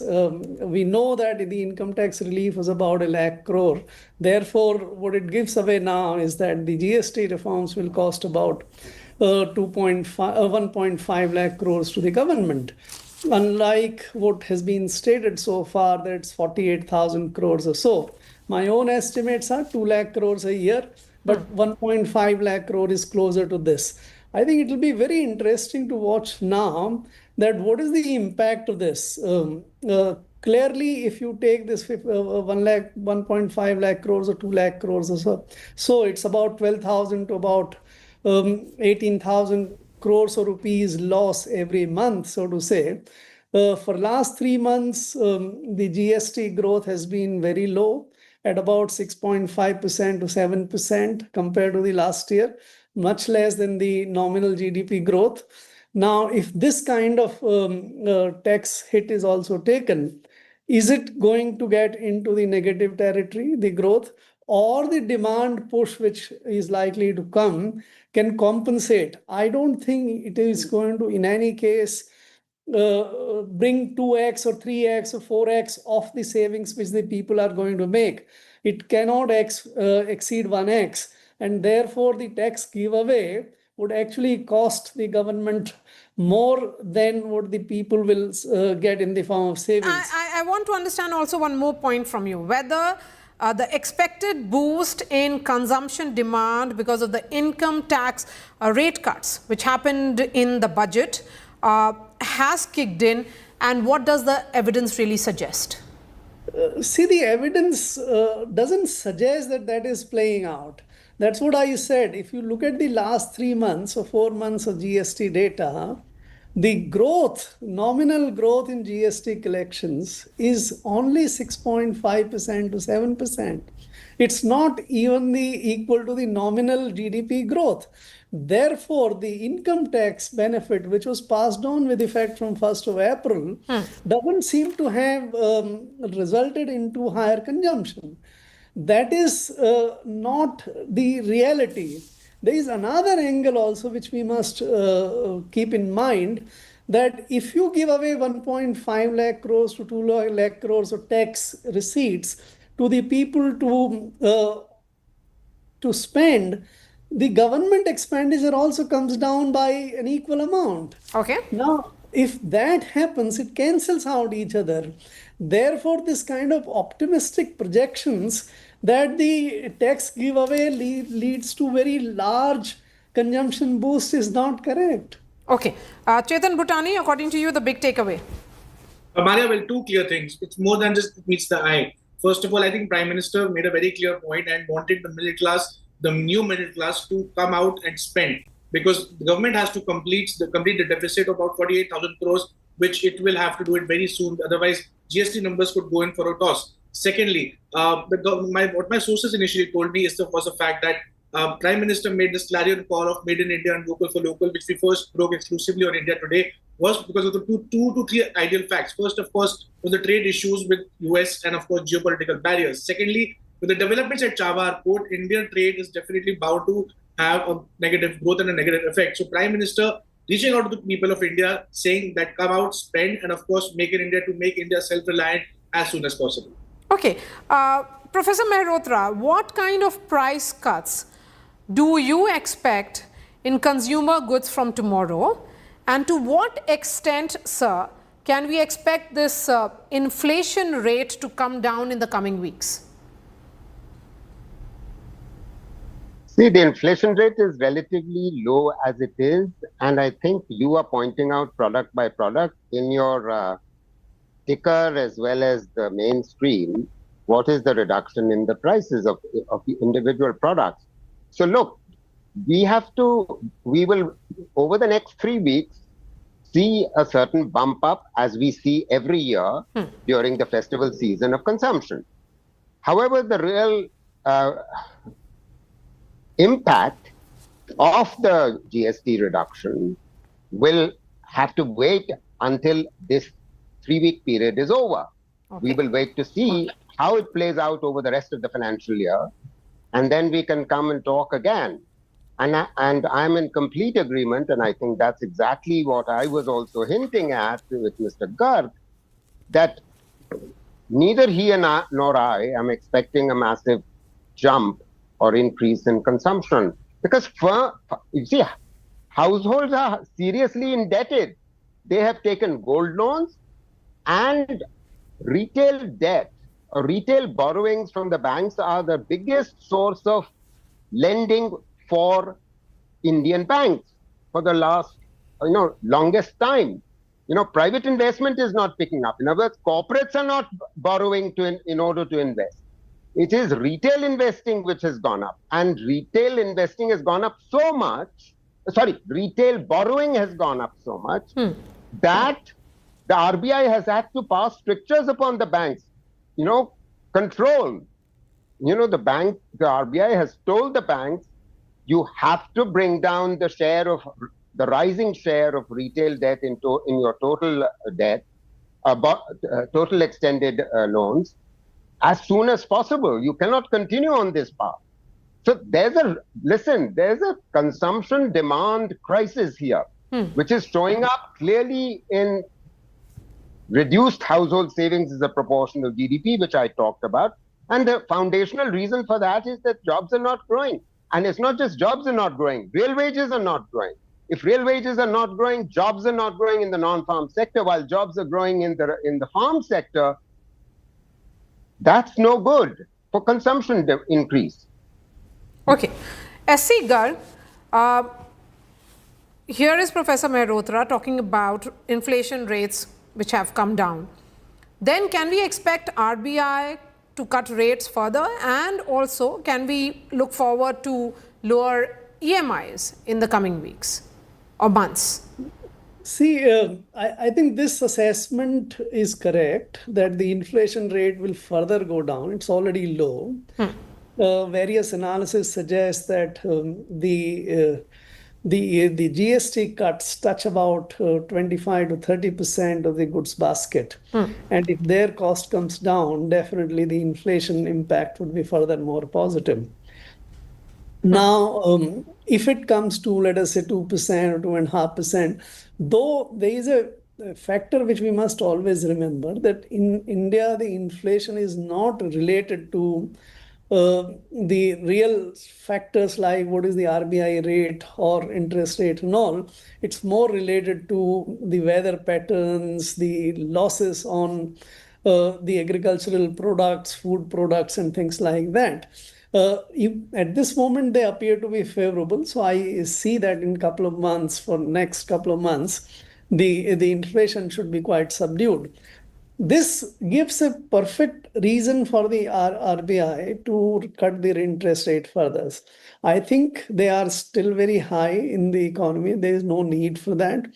we know that the income tax relief was about 1 lakh crore. Therefore, what it gives away now is that the GST reforms will cost about 1.5 lakh crores to the government. Unlike what has been stated so far, that's 48,000 crores or so. My own estimates are 2 lakh crores a year, but 1.5 lakh crore is closer to this. I think it will be very interesting to watch now that what is the impact of this. Clearly, if you take this 1.5 lakh crores or 2 lakh crores or so it's about 12,000 to about 18,000 crores of rupees loss every month, so to say. For last 3 months, the GST growth has been very low at about 6.5% to 7% compared to the last year, much less than the nominal GDP growth. Now, if this kind of tax hit is also taken, is it going to get into the negative territory, the growth, or the demand push which is likely to come can compensate? I don't think it is going to, in any case, bring 2x or 3x or 4x of the savings which the people are going to make. It cannot exceed 1x, and therefore the tax giveaway would actually cost the government more than what the people will get in the form of savings. I want to understand also one more point from you, whether the expected boost in consumption demand because of the income tax rate cuts, which happened in the budget, has kicked in, and what does the evidence really suggest? See, the evidence doesn't suggest that that is playing out. That's what I said. If you look at the last 3 months or 4 months of GST data, the growth, nominal growth in GST collections is only 6.5% to 7%. It's not evenly equal to the nominal GDP growth. Therefore, the income tax benefit, which was passed on with effect from 1st of April, doesn't seem to have resulted into higher consumption. That is not the reality. There is another angle also which we must keep in mind, that if you give away 1.5 lakh crores to 2 lakh crores of tax receipts to the people to spend, the government expenditure also comes down by an equal amount. Okay. Now, if that happens, it cancels out each other. Therefore, this kind of optimistic projections that the tax giveaway leads to very large consumption boost is not correct. Okay. Chetan Bhutani, according to you, the big takeaway? Maria, well, two clear things. It's more than just meets the eye. First of all, I think Prime Minister made a very clear point and wanted the middle class, the new middle class, to come out and spend, because the government has to complete the deficit of about 48,000 crores, which it will have to do it very soon. Otherwise, GST numbers could go in for a toss. Secondly, what my sources initially told me was the fact that Prime Minister made this clarion call of Made in India and Local for Local, which we first broke exclusively on India Today, was because of the two to three ideal facts. First, of course, was the trade issues with US and, of course, geopolitical barriers. Secondly, with the developments at Chabahar Port, Indian trade is definitely bound to have a negative growth and a negative effect. So Prime Minister reaching out to the people of India, saying that come out, spend, and of course, make in India to make India self-reliant as soon as possible. Okay. Professor Mehrotra, what kind of price cuts do you expect in consumer goods from tomorrow? And to what extent, sir, can we expect this inflation rate to come down in the coming weeks? See, the inflation rate is relatively low as it is, and I think you are pointing out product by product in your ticker as well as the mainstream, what is the reduction in the prices of the individual products. So look, we will, over the next 3 weeks, see a certain bump up as we see every year during the festival season of consumption. However, the real impact of the GST reduction will have to wait until this 3-week period is over. Okay. We will wait to see how it plays out over the rest of the financial year, and then we can come and talk again. And I'm in complete agreement, and I think that's exactly what I was also hinting at with Mr. Garg, that neither he and nor I am expecting a massive jump or increase in consumption because you see, households are seriously indebted. They have taken gold loans and retail debt or retail borrowings from the banks are the biggest source of lending for Indian banks for the last, longest time. Private investment is not picking up. In other words, corporates are not borrowing in order to invest. It is retail investing which has gone up, and retail investing has gone up so much. Sorry, retail borrowing has gone up so much that the RBI has had to pass strictures upon the banks. Control. The RBI has told the banks you have to bring down the rising share of retail debt in your total debt, total extended loans, as soon as possible. You cannot continue on this path. So there's a consumption demand crisis here, which is showing up clearly in reduced household savings as a proportion of GDP, which I talked about. And the foundational reason for that is that jobs are not growing. And it's not just jobs are not growing, real wages are not growing. If real wages are not growing, jobs are not growing in the non-farm sector, while jobs are growing in the farm sector, that's no good for consumption increase. Okay. S.C. Garg, here is Professor Mehrotra talking about inflation rates which have come down. Then can we expect RBI to cut rates further, and also can we look forward to lower EMIs in the coming weeks or months? See, I think this assessment is correct that the inflation rate will further go down. It's already low. Various analysis suggests that the GST cuts touch about 25 to 30% of the goods basket. And if their cost comes down, definitely the inflation impact would be further more positive. Now, if it comes to, let us say, 2% or 2.5%, though there is a factor which we must always remember that in India, the inflation is not related to the real factors like what is the RBI rate or interest rate and all. It's more related to the weather patterns, the losses on the agricultural products, food products, and things like that. At this moment, they appear to be favorable. So I see that in a couple of months, for next couple of months, the inflation should be quite subdued. This gives a perfect reason for the RBI to cut their interest rate further. I think they are still very high in the economy. There is no need for that.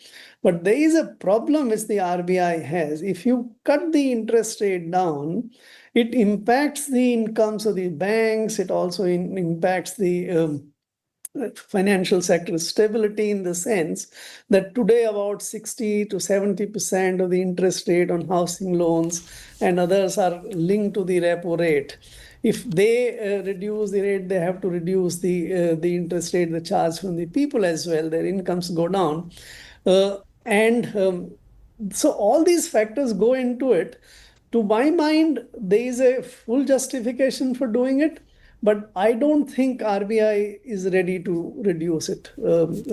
But there is a problem which the RBI has. If you cut the interest rate down, it impacts the incomes of the banks. It also impacts the financial sector stability, in the sense that today about 60 to 70% of the interest rate on housing loans and others are linked to the repo rate. If they reduce the rate, they have to reduce the interest rate, the charge from the people as well. Their incomes go down. So all these factors go into it. To my mind, there is a full justification for doing it. But I don't think RBI is ready to reduce it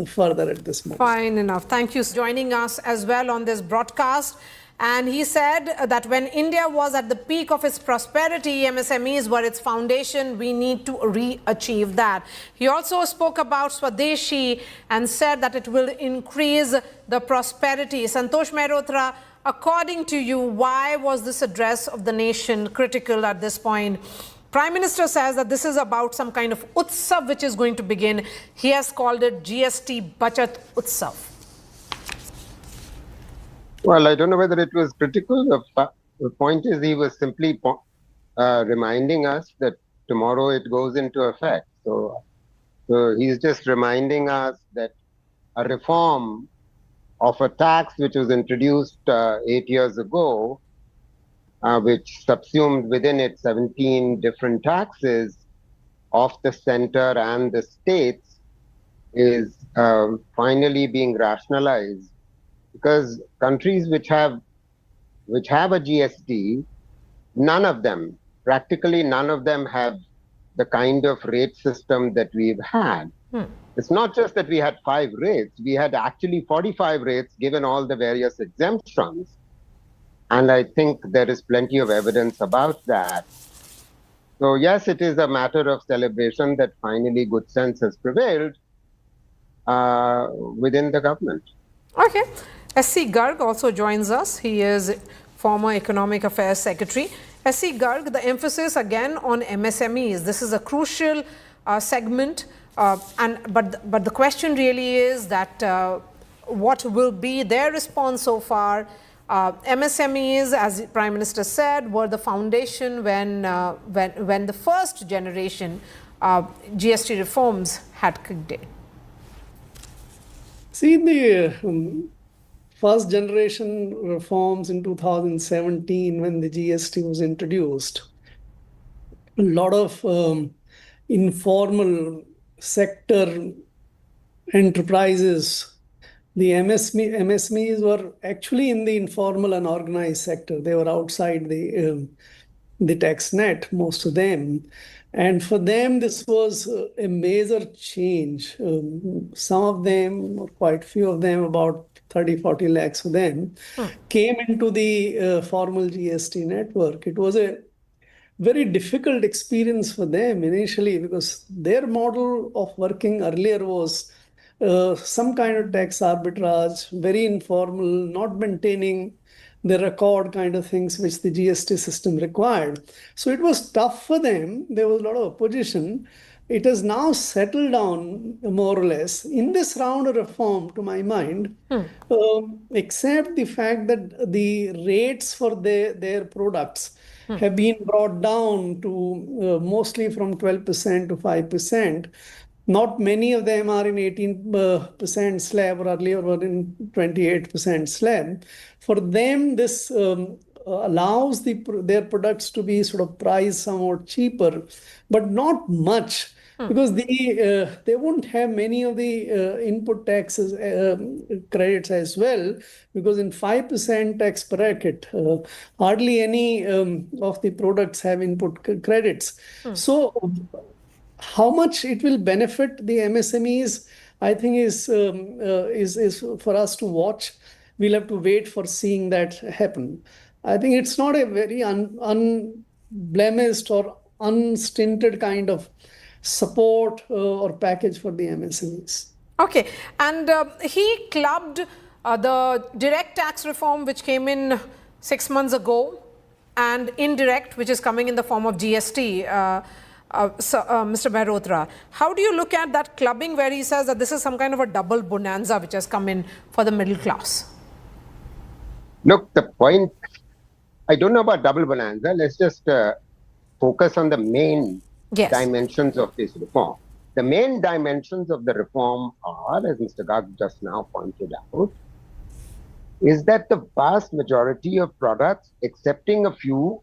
further at this moment. Fine enough. Thank you for joining us as well on this broadcast. And he said that when India was at the peak of its prosperity, MSMEs were its foundation. We need to re-achieve that. He also spoke about Swadeshi and said that it will increase the prosperity. Santosh Mehrotra, according to you, why was this address of the nation critical at this point? Prime Minister says that this is about some kind of utsav which is going to begin. He has called it GST Bachat Utsav. Well, I don't know whether it was critical. The point is he was simply reminding us that tomorrow it goes into effect. So he's just reminding us that a reform of a tax which was introduced 8 years ago, which subsumed within it 17 different taxes of the center and the states, is finally being rationalized, because countries which have a GST none of them, practically none of them have the kind of rate system that we've had. It's not just that we had 5 rates, we had actually 45 rates given all the various exemptions. And I think there is plenty of evidence about that. So yes, it is a matter of celebration that finally good sense has prevailed within the government. Okay. S.C. Garg also joins us. He is former Economic Affairs Secretary. S.C. Garg, the emphasis again on MSMEs. This is a crucial segment. But the question really is that what will be their response so far? MSMEs, as Prime Minister said, were the foundation when the first generation GST reforms had kicked in. See, the first generation reforms in 2017, when the GST was introduced, a lot of informal sector enterprises, the MSMEs were actually in the informal and organized sector. They were outside the tax net, most of them. And for them, this was a major change. Some of them, or quite few of them, about 30, 40 lakhs of them, came into the formal GST network. It was a very difficult experience for them initially because their model of working earlier was some kind of tax arbitrage, very informal, not maintaining the record kind of things which the GST system required. So it was tough for them. There was a lot of opposition. It has now settled down more or less. In this round of reform, to my mind, except the fact that the rates for their products have been brought down to mostly from 12% to 5%. Not many of them are in 18% slab, or earlier were in 28% slab. For them, this allows their products to be sort of priced somewhat cheaper, but not much, because they won't have many of the input taxes credits as well, because in 5% tax bracket, hardly any of the products have input credits. So how much it will benefit the MSMEs, I think is for us to watch. We'll have to wait for seeing that happen. I think it's not a very unblemished or unstinted kind of support or package for the MSMEs. Okay, and he clubbed the direct tax reform which came in 6 months ago, and indirect, which is coming in the form of GST. Mr. Mehrotra, how do you look at that clubbing where he says that this is some kind of a double bonanza which has come in for the middle class? Look, the point, I don't know about double bonanza. Let's just focus on the main dimensions of this reform. The main dimensions of the reform are, as Mr. Garg just now pointed out, is that the vast majority of products, excepting a few,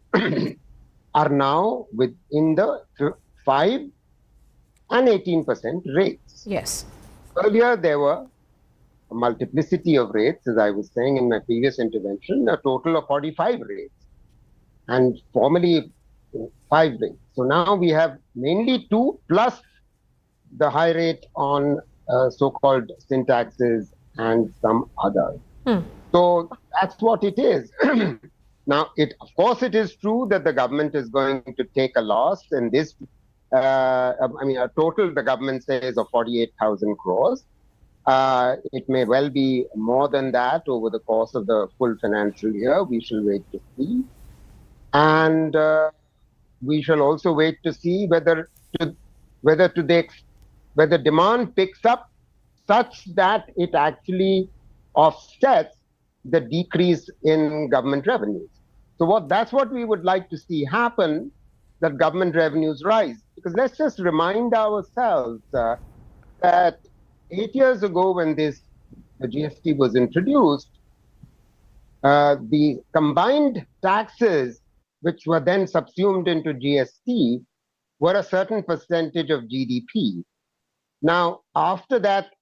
are now within the 5 and 18% rates. Yes. Earlier, there were a multiplicity of rates, as I was saying in my previous intervention, a total of 45 rates, and formerly 5 rates. So now we have mainly 2 plus the high rate on so-called syntaxes and some others. So that's what it is. Now, of course, it is true that the government is going to take a loss in this. A total the government says of 48,000 crores. It may well be more than that over the course of the full financial year. We shall wait to see. And we shall also wait to see whether demand picks up such that it actually offsets the decrease in government revenues. So that's what we would like to see happen, that government revenues rise. Because let's just remind ourselves that 8 years ago when the GST was introduced, the combined taxes which were then subsumed into GST were a certain percentage of GDP. Now, after that,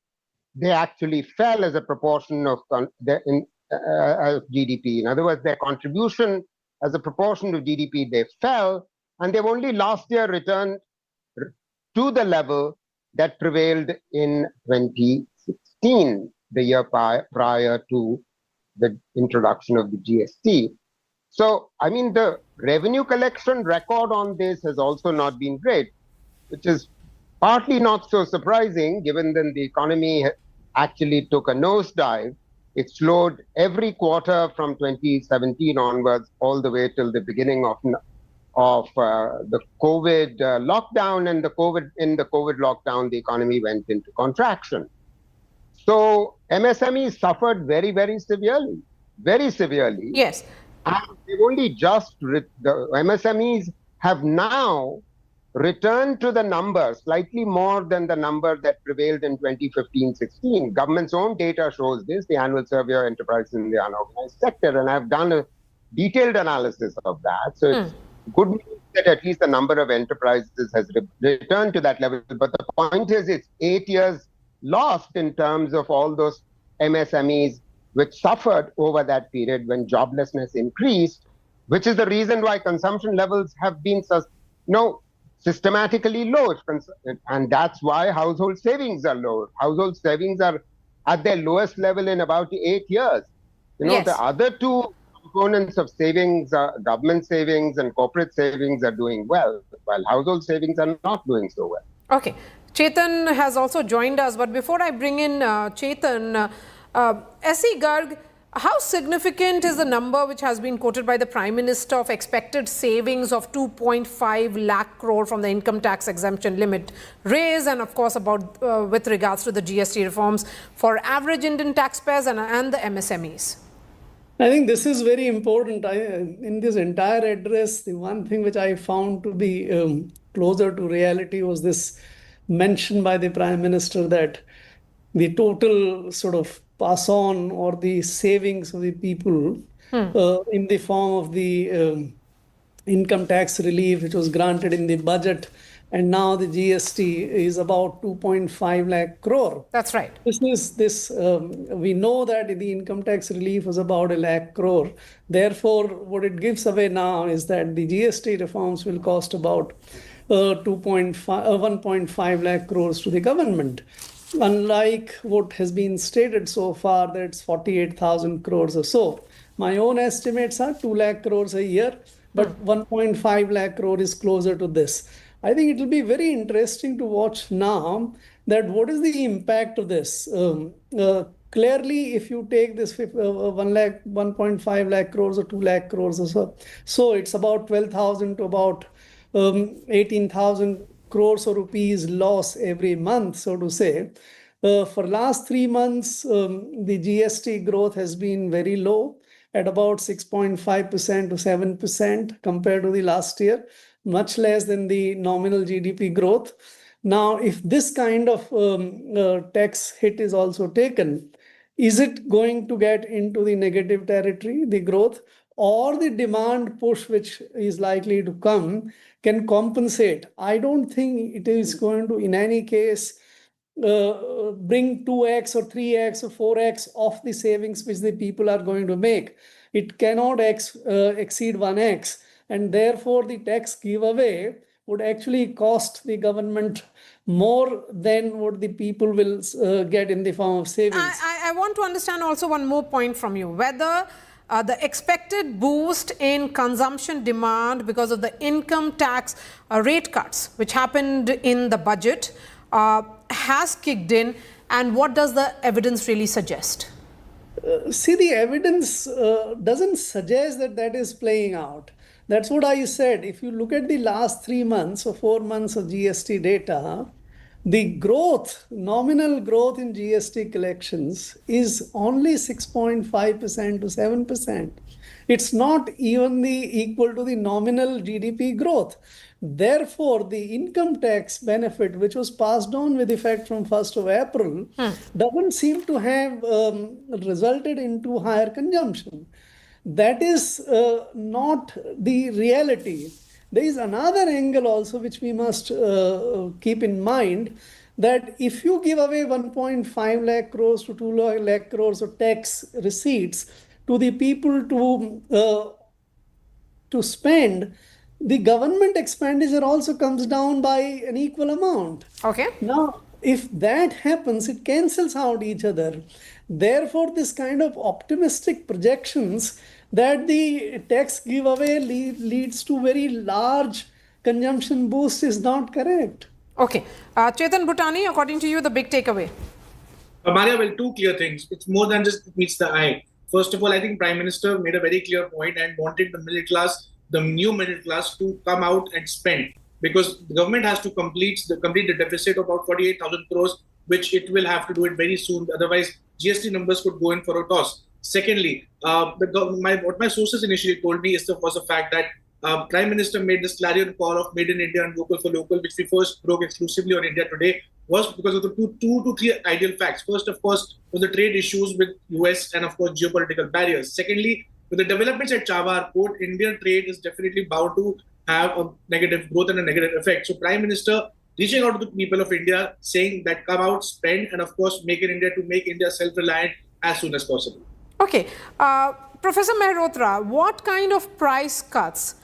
they actually fell as a proportion of GDP. In other words, their contribution as a proportion to GDP, they fell, and they've only last year returned to the level that prevailed in 2016, the year prior to the introduction of the GST. So, I mean, the revenue collection record on this has also not been great, which is partly not so surprising given that the economy actually took a nosedive. It slowed every quarter from 2017 onwards, all the way till the beginning of the COVID lockdown, and in the COVID lockdown, the economy went into contraction. So MSMEs suffered very, very severely, very severely. Yes. And they've only just, the MSMEs have now returned to the number, slightly more than the number that prevailed in 2015-16. Government's own data shows this, the annual survey of enterprises in the unorganized sector, and I've done a detailed analysis of that. So it's good news that at least the number of enterprises has returned to that level. But the point is, it's 8 years lost in terms of all those MSMEs which suffered over that period when joblessness increased, which is the reason why consumption levels have been systematically low. And that's why household savings are low. Household savings are at their lowest level in about 8 years. Yes. The other two components of savings, government savings and corporate savings, are doing well, while household savings are not doing so well. Okay. Chetan has also joined us, but before I bring in Chetan, S.E. Garg, how significant is the number which has been quoted by the Prime Minister of expected savings of 2.5 lakh crore from the income tax exemption limit raise, and of course about with regards to the GST reforms for average Indian taxpayers and the MSMEs? I think this is very important. In this entire address, the one thing which I found to be closer to reality was this mention by the Prime Minister that the total sort of pass on or the savings of the people in the form of the income tax relief, which was granted in the budget, and now the GST is about 2.5 lakh crore. That's right. We know that the income tax relief was about 1 lakh crore. Therefore, what it gives away now is that the GST reforms will cost about 1.5 lakh crores to the government. Unlike what has been stated so far, that's 48,000 crores or so. My own estimates are 2 lakh crores a year, but 1.5 lakh crore is closer to this. I think it will be very interesting to watch now that what is the impact of this. Clearly, if you take this 1.5 lakh crores or 2 lakh crores or so it's about 12,000 to about 18,000 crores of rupees loss every month, so to say. For last 3 months, the GST growth has been very low at about 6.5% to 7% compared to the last year, much less than the nominal GDP growth. Now, if this kind of tax hit is also taken, is it going to get into the negative territory, the growth, or the demand push which is likely to come can compensate? I don't think it is going to, in any case, bring 2x or 3x or 4x of the savings which the people are going to make. It cannot exceed 1x, and therefore the tax giveaway would actually cost the government more than what the people will get in the form of savings. I want to understand also one more point from you, whether the expected boost in consumption demand because of the income tax rate cuts, which happened in the budget, has kicked in, and what does the evidence really suggest? See, the evidence doesn't suggest that that is playing out. That's what I said. If you look at the last 3 months or 4 months of GST data, the growth, nominal growth in GST collections is only 6.5% to 7%. It's not evenly equal to the nominal GDP growth. Therefore, the income tax benefit, which was passed on with effect from 1st of April, doesn't seem to have resulted into higher consumption. That is not the reality. There is another angle also which we must keep in mind, that if you give away 1.5 lakh crores to 2 lakh crores of tax receipts to the people to to spend, the government expenditure also comes down by an equal amount. Okay. Now, if that happens, it cancels out each other. Therefore, this kind of optimistic projections that the tax giveaway leads to very large consumption boost is not correct. Okay. Chetan Bhutani, according to you, the big takeaway. Maria, well, two clear things. It's more than just it meets the eye. First of all, I think Prime Minister made a very clear point and wanted the middle class, the new middle class, to come out and spend, because the government has to complete the deficit of about 48,000 crores, which it will have to do it very soon. Otherwise, GST numbers could go in for a toss. Secondly, what my sources initially told me was the fact that Prime Minister made this clarion call of Made in India and Local for Local, which we first broke exclusively on India Today, was because of the two to three ideal facts. First, of course, was the trade issues with US and, of course, geopolitical barriers. Secondly, with the developments at Chabahar Port, Indian trade is definitely bound to have a negative growth and a negative effect. So Prime Minister reaching out to the people of India, saying that come out, spend, and of course, make in India to make India self-reliant as soon as possible. Okay. Professor Mehrotra, what kind of price cuts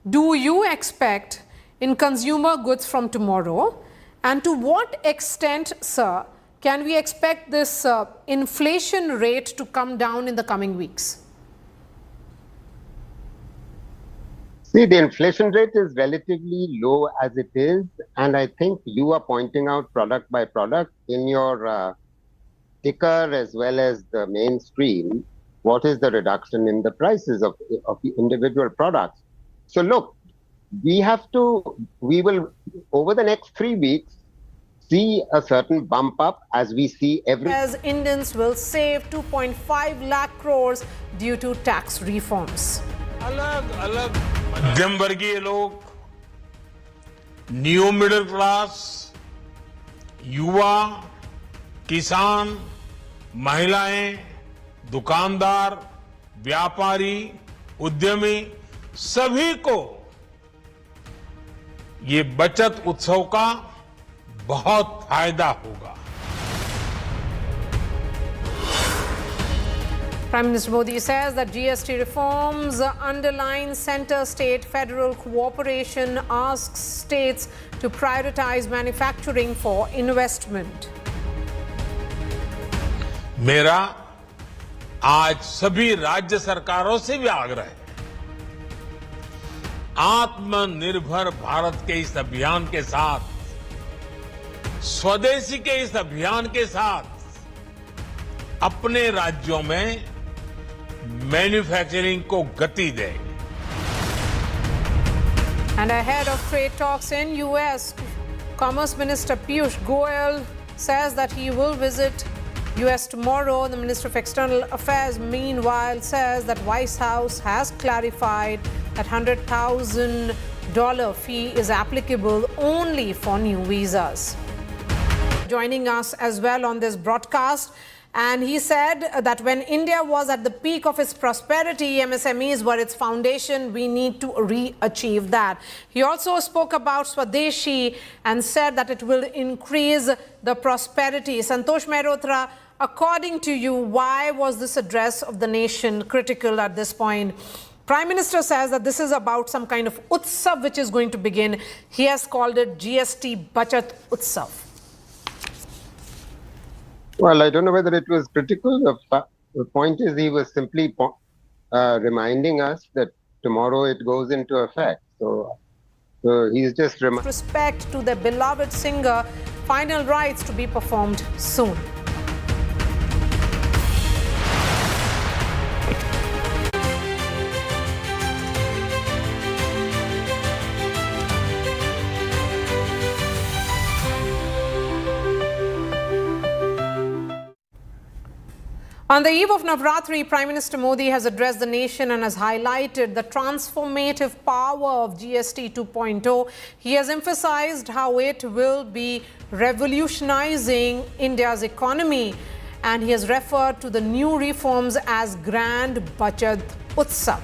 do you expect in consumer goods from tomorrow? And to what extent, sir, can we expect this inflation rate to come down in the coming weeks? See, the inflation rate is relatively low as it is, and I think you are pointing out product by product in your ticker as well as the mainstream, what is the reduction in the prices of the individual products. So look, we will, over the next 3 weeks, see a certain bump up as we see As Indians will save 2.5 lakh crores due to tax reforms. अलग-अलग मध्यम वर्गीय लोग, new middle class, युवा, किसान, महिलाएं, दुकानदार, व्यापारी, उद्यमी, सभी को ये बचत उत्सव का बहुत फायदा होगा. Prime Minister Modi says that GST reforms underline center-state federal cooperation, asks states to prioritize manufacturing for investment. मेरा आज सभी राज्य सरकारों से भी आग्रह है, आत्मनिर्भर भारत के इस अभियान के साथ, स्वदेशी के इस अभियान के साथ अपने राज्यों में मैन्युफैक्चरिंग को गति दें. And ahead of trade talks in US, Commerce Minister Piyush Goyal says that he will visit US tomorrow. The Minister of External Affairs, meanwhile, says that White House has clarified that $100,000 fee is applicable only for new visas. Joining us as well on this broadcast, and he said that when India was at the peak of its prosperity, MSMEs were its foundation. We need to re-achieve that. He also spoke about Swadeshi and said that it will increase the prosperity. Santosh Mehrotra, according to you, why was this address of the nation critical at this point? Prime Minister says that this is about some kind of utsav which is going to begin. He has called it GST Bachat Utsav. Well, I don't know whether it was critical. The point is, he was simply reminding us that tomorrow it goes into effect. So he's just respect to the beloved singer, final rites to be performed soon. On the eve of Navratri, Prime Minister Modi has addressed the nation and has highlighted the transformative power of GST 2.0. He has emphasized how it will be revolutionizing India's economy, and he has referred to the new reforms as Grand Bachat Utsav,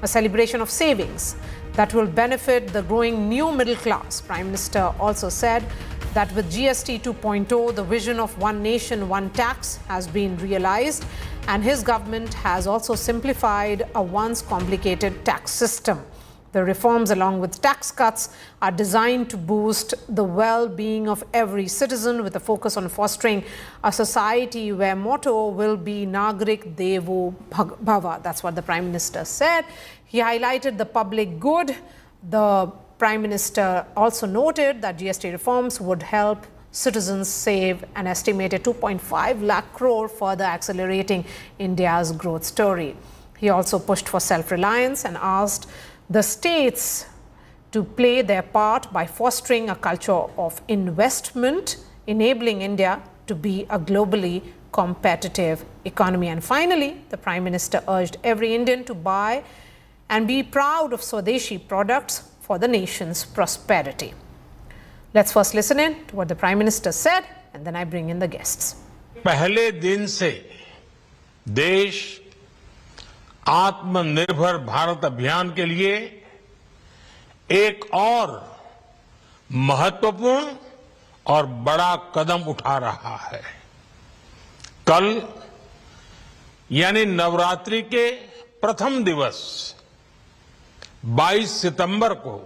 a celebration of savings that will benefit the growing new middle class. Prime Minister also said that with GST 2.0, the vision of one nation, one tax has been realized, and his government has also simplified a once complicated tax system. The reforms, along with tax cuts, are designed to boost the well-being of every citizen with a focus on fostering a society where motto will be Nagrik Devo Bhava. That's what the Prime Minister said. He highlighted the public good. The Prime Minister also noted that GST reforms would help citizens save an estimated 2.5 lakh crore, further accelerating India's growth story. He also pushed for self-reliance and asked the states to play their part by fostering a culture of investment, enabling India to be a globally competitive economy. And finally, the Prime Minister urged every Indian to buy and be proud of Swadeshi products for the nation's prosperity. Let's first listen in to what the Prime Minister said, and then I bring in the guests. पहले दिन से देश आत्मनिर्भर भारत अभियान के लिए एक और महत्वपूर्ण और बड़ा कदम उठा रहा है। कल यानी नवरात्रि के प्रथम दिवस 22 सितंबर को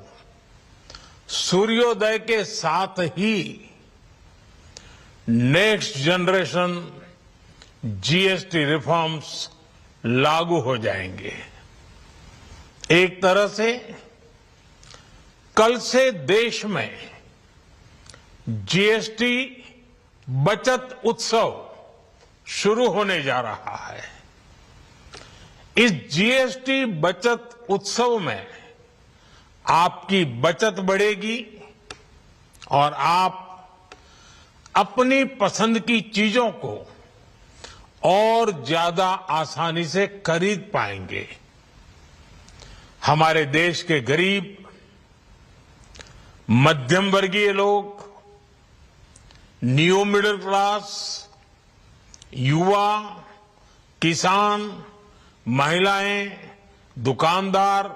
सूर्योदय के साथ ही नेक्स्ट जनरेशन जीएसटी रिफॉर्म्स लागू हो जाएंगे। एक तरह से कल से देश में जीएसटी बचत उत्सव शुरू होने जा रहा है। इस जीएसटी बचत उत्सव में आपकी बचत बढ़ेगी और आप अपनी पसंद की चीजों को और ज्यादा आसानी से खरीद पाएंगे। हमारे देश के गरीब, मध्यम वर्गीय लोग, न्यू मिडिल क्लास, युवा, किसान, महिलाएं, दुकानदार,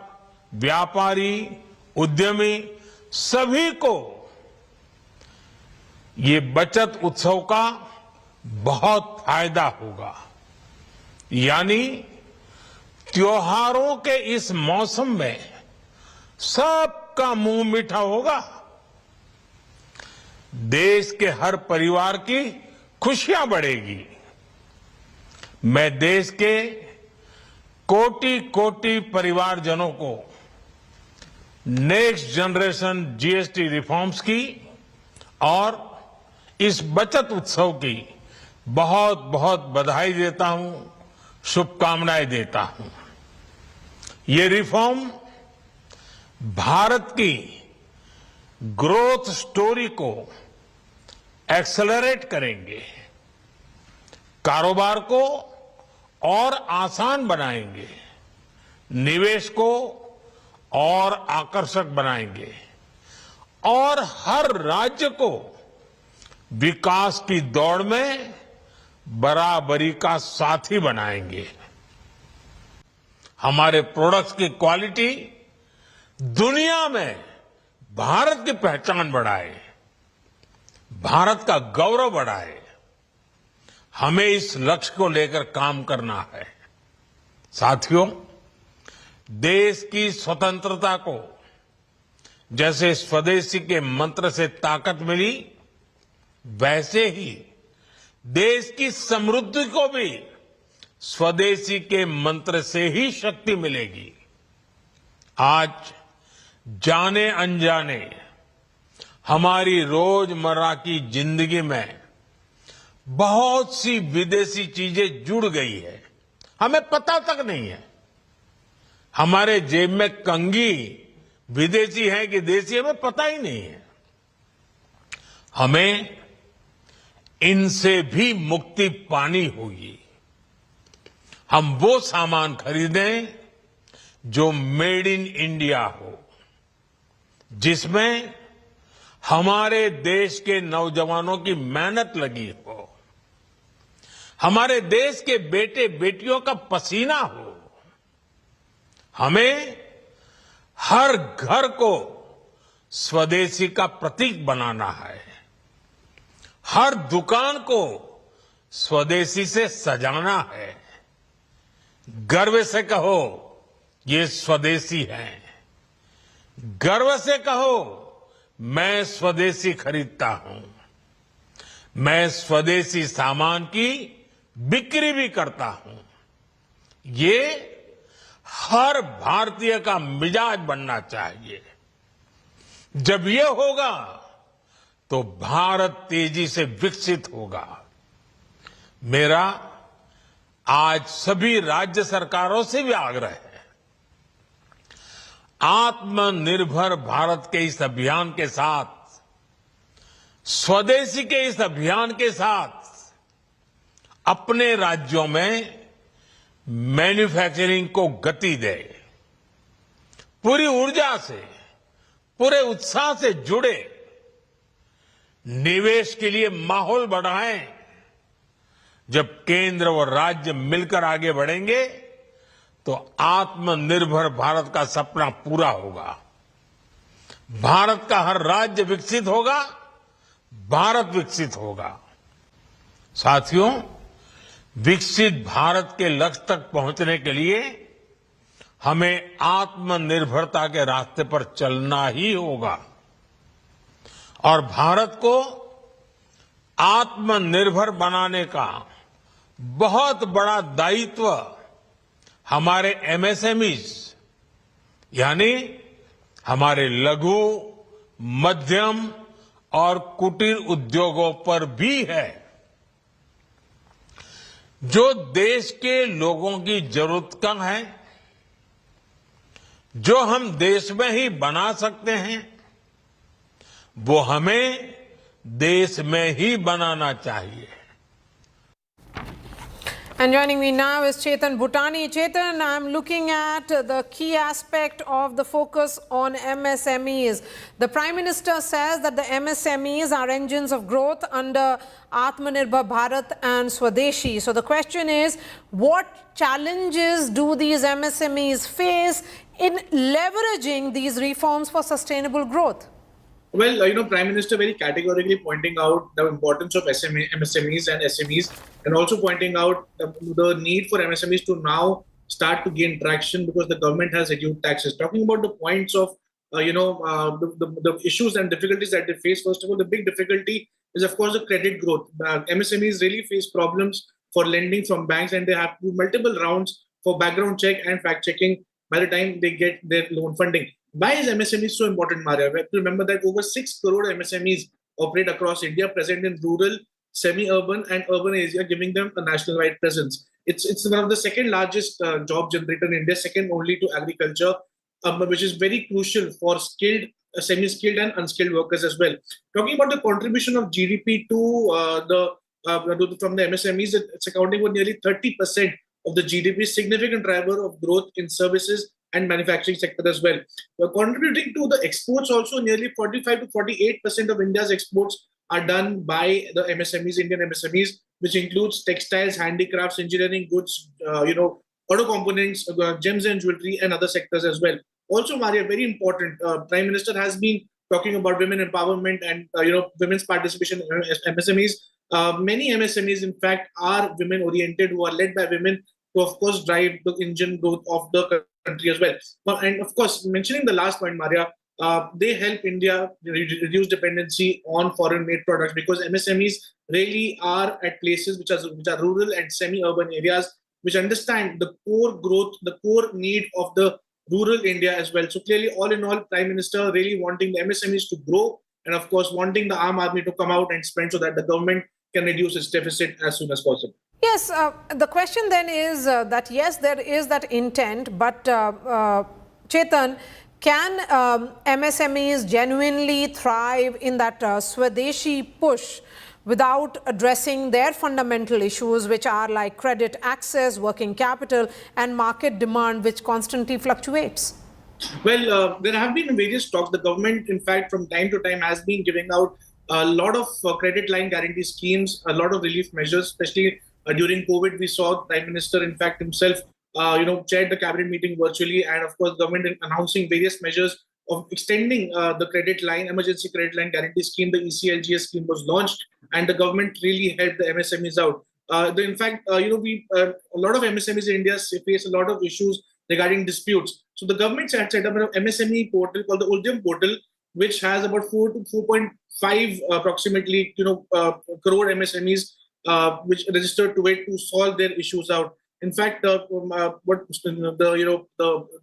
व्यापारी, उद्यमी, सभी को ये बचत उत्सव का बहुत फायदा होगा। यानी त्योहारों के इस मौसम में सबका मुंह मीठा होगा। देश के हर परिवार की खुशियां बढ़ेगी। मैं देश के कोटि कोटि परिवारजनों को नेक्स्ट जनरेशन जीएसटी रिफॉर्म्स की और इस बचत उत्सव की बहुत बहुत बधाई देता हूं, शुभकामनाएं देता हूं। ये रिफॉर्म भारत की ग्रोथ स्टोरी को एक्सेलरेट करेंगे, कारोबार को और आसान बनाएंगे, निवेश को और आकर्षक बनाएंगे और हर राज्य को विकास की दौड़ में बराबरी का साथी बनाएंगे। हमारे प्रोडक्ट्स की क्वालिटी दुनिया में भारत की पहचान बढ़ाए, भारत का गौरव बढ़ाए। हमें इस लक्ष्य को लेकर काम करना है। साथियों, देश की स्वतंत्रता को जैसे स्वदेशी के मंत्र से ताकत मिली, वैसे ही देश की समृद्धि को भी स्वदेशी के मंत्र से ही शक्ति मिलेगी। आज जाने अनजाने हमारी रोजमर्रा की जिंदगी में बहुत सी विदेशी चीजें जुड़ गई है, हमें पता तक नहीं है। हमारे जेब में कंघी विदेशी है कि देसी, हमें पता ही नहीं है। हमें इनसे भी मुक्ति पानी होगी। हम वो सामान खरीदें जो मेड इन इंडिया हो, जिसमें हमारे देश के नौजवानों की मेहनत लगी हो, हमारे देश के बेटे बेटियों का पसीना हो। हमें हर घर को स्वदेशी का प्रतीक बनाना है, हर दुकान को स्वदेशी से सजाना है। गर्व से कहो, ये स्वदेशी है, गर्व से कहो, मैं स्वदेशी खरीदता हूं। मैं स्वदेशी सामान की बिक्री भी करता हूं। ये हर भारतीय का मिजाज बनना चाहिए। जब ये होगा तो भारत तेजी से विकसित होगा। मेरा आज सभी राज्य सरकारों से भी आग्रह है, आत्मनिर्भर भारत के इस अभियान के साथ, स्वदेशी के इस अभियान के साथ अपने राज्यों में मैन्युफैक्चरिंग को गति दे। पूरी ऊर्जा से, पूरे उत्साह से जुड़े, निवेश के लिए माहौल बढ़ाएं। जब केंद्र और राज्य मिलकर आगे बढ़ेंगे तो आत्मनिर्भर भारत का सपना पूरा होगा। भारत का हर राज्य विकसित होगा, भारत विकसित होगा। साथियों, विकसित भारत के लक्ष्य तक पहुंचने के लिए हमें आत्मनिर्भरता के रास्ते पर चलना ही होगा और भारत को आत्मनिर्भर बनाने का बहुत बड़ा दायित्व हमारे एमएसएमईज यानी हमारे लघु, मध्यम और कुटीर उद्योगों पर भी है, जो देश के लोगों की जरूरत का है, जो हम देश में ही बना सकते हैं, वो हमें देश में ही बनाना चाहिए। And joining me now is Chetan Bhutani. Chetan, I'm looking at the key aspect of the focus on MSMEs. The Prime Minister says that the MSMEs are engines of growth under Atmanirbhar Bharat and Swadeshi. So the question is, what challenges do these MSMEs face in leveraging these reforms for sustainable growth? Well, Prime Minister very categorically pointing out the importance of MSMEs and SMEs, and also pointing out the need for MSMEs to now start to gain traction because the government has reduced taxes. Talking about the points of, the issues and difficulties that they face, first of all, the big difficulty is, of course, the credit growth. MSMEs really face problems for lending from banks, and they have to do multiple rounds for background check and fact checking by the time they get their loan funding. Why is MSME so important, Maria? We have to remember that over 6 crore MSMEs operate across India, present in rural, semi-urban and urban areas, giving them a national-wide presence. It's one of the second largest job generator in India, second only to agriculture, which is very crucial for skilled, semi-skilled and unskilled workers as well. Talking about the contribution of GDP to from the MSMEs, it's accounting for nearly 30% of the GDP, significant driver of growth in services and manufacturing sector as well. Contributing to the exports also, nearly 45 to 48% of India's exports are done by the MSMEs, Indian MSMEs, which includes textiles, handicrafts, engineering goods, auto components, gems and jewelry, and other sectors as well. Also, Maria, very important, Prime Minister has been talking about women empowerment and women's participation in MSMEs. Many MSMEs, in fact, are women-oriented, who are led by women, to, of course, drive the engine growth of the country as well. And of course, mentioning the last point, Maria, they help India reduce dependency on foreign-made products, because MSMEs really are at places which are rural and semi-urban areas, which understand the core growth, the core need of the rural India as well. So clearly, all in all, Prime Minister really wanting the MSMEs to grow, and of course, wanting the Aam Aadmi to come out and spend so that the government can reduce its deficit as soon as possible. Yes, the question then is that yes, there is that intent, but Chetan, can MSMEs genuinely thrive in that Swadeshi push without addressing their fundamental issues, which are like credit access, working capital, and market demand, which constantly fluctuates? Well, there have been various talks. The government, in fact, from time to time has been giving out a lot of credit line guarantee schemes, a lot of relief measures, especially during COVID. We saw Prime Minister, in fact, himself, chaired the cabinet meeting virtually, and of course, government announcing various measures of extending the credit line, emergency credit line guarantee scheme. The ECLGS scheme was launched, and the government really helped the MSMEs out. In fact, a lot of MSMEs in India face a lot of issues regarding disputes. So the government had set up an MSME portal called the Udyam portal, which has about 4 to 4.5 approximately crore MSMEs which registered to it to solve their issues out. In fact, what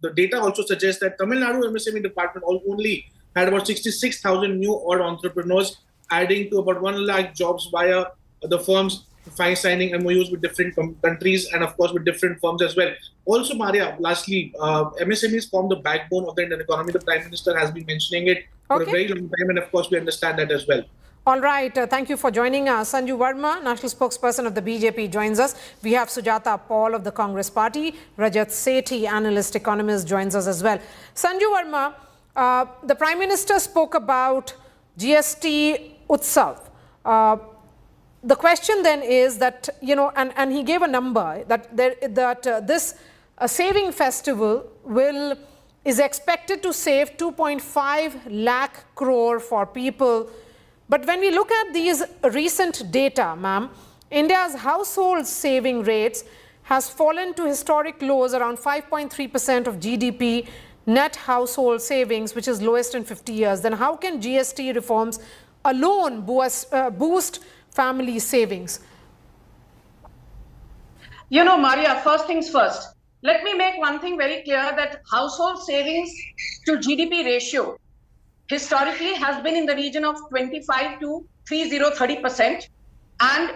the data also suggests that Tamil Nadu MSME department only had about 66,000 new odd entrepreneurs, adding to about 1 lakh jobs via the firms signing MOUs with different countries and of course with different firms as well. Also, Maria, lastly, MSMEs form the backbone of the Indian economy. The Prime Minister has been mentioning it for a very long time, and of course we understand that as well. All right, thank you for joining us. Sanju Verma, National Spokesperson of the BJP, joins us. We have Sujata Paul of the Congress Party. Rajat Sethi, analyst economist, joins us as well. Sanju Verma, the Prime Minister spoke about GST Utsav. The question then is that, and he gave a number that this saving festival is expected to save 2.5 lakh crore for people. But when we look at these recent data, ma'am, India's household saving rates has fallen to historic lows, around 5.3% of GDP net household savings, which is lowest in 50 years. Then how can GST reforms alone boost family savings? Maria, first things first. Let me make one thing very clear, that household savings to GDP ratio historically has been in the region of 25 to 30%. And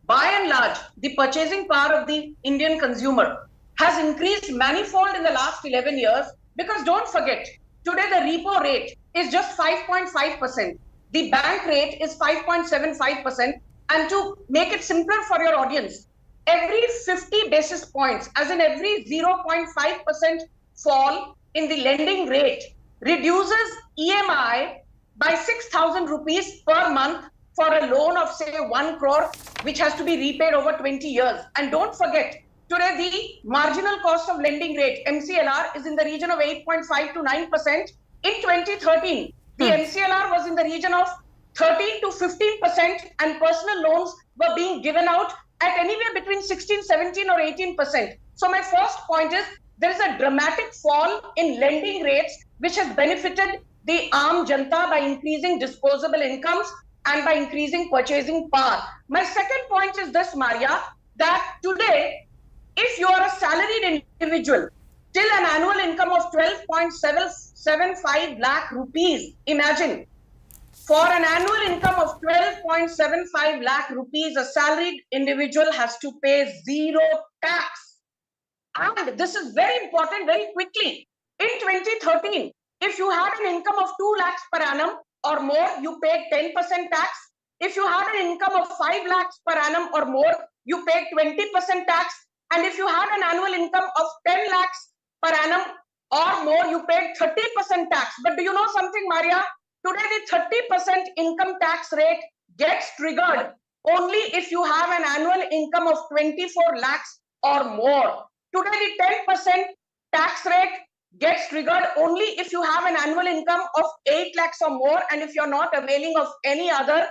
by and large, the purchasing power of the Indian consumer has increased manifold in the last 11 years. Because don't forget, today the repo rate is just 5.5%. The bank rate is 5.75%. And to make it simpler for your audience, every 50 basis points, as in every 0.5% fall in the lending rate, reduces EMI by 6,000 rupees per month for a loan of say 1 crore, which has to be repaid over 20 years. And don't forget, today the marginal cost of lending rate, MCLR, is in the region of 8.5 to 9%. In 2013, the MCLR was in the region of 13 to 15%, and personal loans were being given out at anywhere between 16, 17 or 18%. So my first point is, there is a dramatic fall in lending rates, which has benefited the Aam Janta by increasing disposable incomes and by increasing purchasing power. My second point is this, Maria, that today, if you are a salaried individual, till an annual income of 12.775 lakh rupees, imagine, for an annual income of 12.75 lakh rupees, a salaried individual has to pay zero tax. And this is very important, very quickly. In 2013, if you had an income of 2 lakhs per annum or more, you paid 10% tax. If you had an income of 5 lakhs per annum or more, you paid 20% tax. And if you had an annual income of 10 lakhs per annum or more, you paid 30% tax. But do you know something, Maria? Today, the 30% income tax rate gets triggered only if you have an annual income of 24 lakhs or more. Today, the 10% tax rate gets triggered only if you have an annual income of 8 lakhs or more, and if you're not availing of any other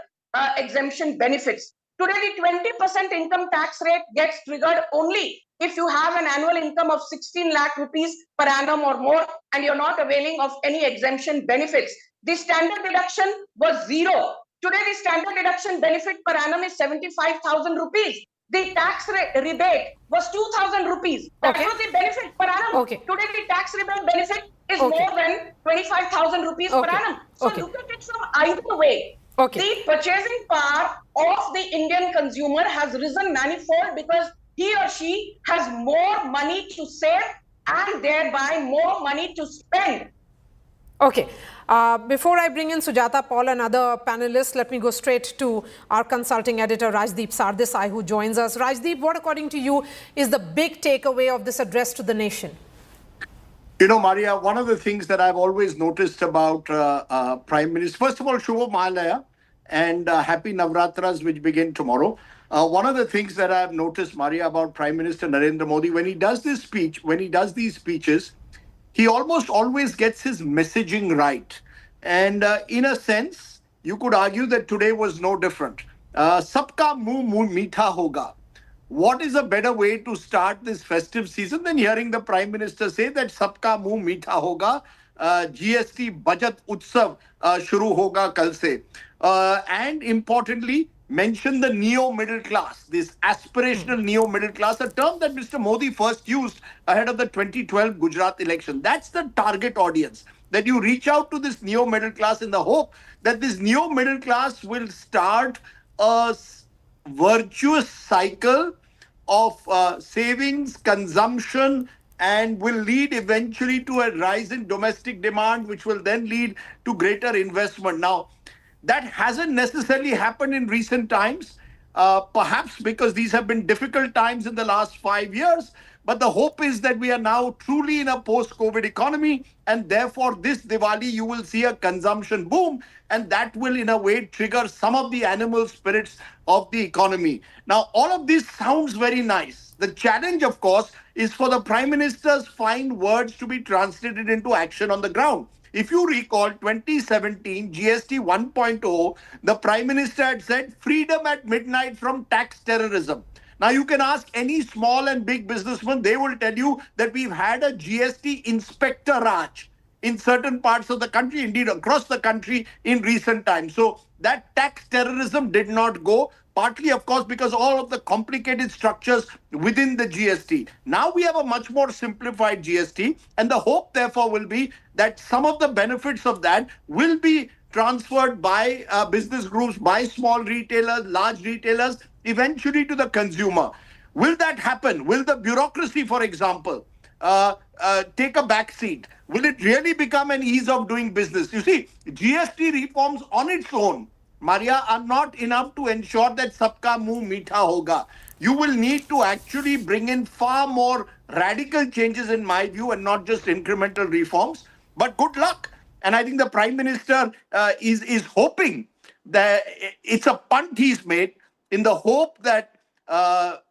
exemption benefits. Today, the 20% income tax rate gets triggered only if you have an annual income of 16 lakh rupees per annum or more, and you're not availing of any exemption benefits. The standard deduction was zero. Today, the standard deduction benefit per annum is 75,000 rupees. The tax rebate was 2,000 rupees. That was the benefit per annum. Today, the tax rebate benefit is more than 25,000 rupees per annum. So look at it from either way. The purchasing power of the Indian consumer has risen manifold because he or she has more money to save and thereby more money to spend. Okay. Before I bring in Sujata Paul and other panelists, let me go straight to our consulting editor, Rajdeep Sardesai, who joins us. Rajdeep, what according to you is the big takeaway of this address to the nation? Maria, one of the things that I've always noticed about Prime Minister, first of all, Shubha Mahalaya and Happy Navratras, which begin tomorrow. One of the things that I've noticed, Maria, about Prime Minister Narendra Modi, when he does this speech, when he does these speeches, he almost always gets his messaging right. And in a sense, you could argue that today was no different. Sabka muh meetha hoga. what is a better way to start this festive season than hearing the Prime Minister say that Sabka Muh Meetha Hoga, GST Budget Utsav shuru hoga kal se. And importantly, mention the neo-middle class, this aspirational neo-middle class, a term that Mr. Modi first used ahead of the 2012 Gujarat election. That's the target audience, that you reach out to this neo-middle class in the hope that this neo-middle class will start a virtuous cycle of savings, consumption, and will lead eventually to a rise in domestic demand, which will then lead to greater investment. Now, that hasn't necessarily happened in recent times, perhaps because these have been difficult times in the last 5 years. But the hope is that we are now truly in a post-COVID economy, and therefore this Diwali you will see a consumption boom, and that will in a way trigger some of the animal spirits of the economy. Now, all of this sounds very nice. The challenge, of course, is for the Prime Minister's fine words to be translated into action on the ground. If you recall 2017 GST 1.0, the Prime Minister had said freedom at midnight from tax terrorism. Now, you can ask any small and big businessman, they will tell you that we've had a GST inspector Raj in certain parts of the country, indeed across the country in recent times. So that tax terrorism did not go, partly, of course, because all of the complicated structures within the GST. Now we have a much more simplified GST, and the hope, therefore, will be that some of the benefits of that will be transferred by business groups, by small retailers, large retailers, eventually to the consumer. Will that happen? Will the bureaucracy, for example, take a back seat? Will it really become an ease of doing business? You see, GST reforms on its own, Maria, are not enough to ensure that sabka muh meetha hoga. You will need to actually bring in far more radical changes, in my view, and not just incremental reforms. But good luck. And I think the Prime Minister is hoping that it's a punt he's made in the hope that the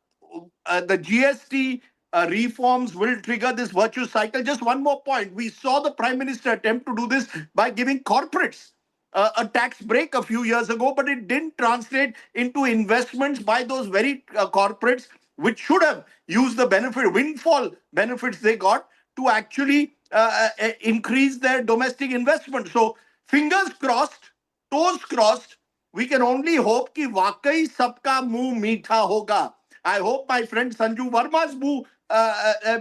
GST reforms will trigger this virtuous cycle. Just one more point. We saw the Prime Minister attempt to do this by giving corporates a tax break a few years ago, but it didn't translate into investments by those very corporates, which should have used the windfall benefits they got to actually increase their domestic investment. So fingers crossed, toes crossed, we can only hope कि वाकई सबका मुंह मीठा होगा. I hope my friend Sanju Verma's muh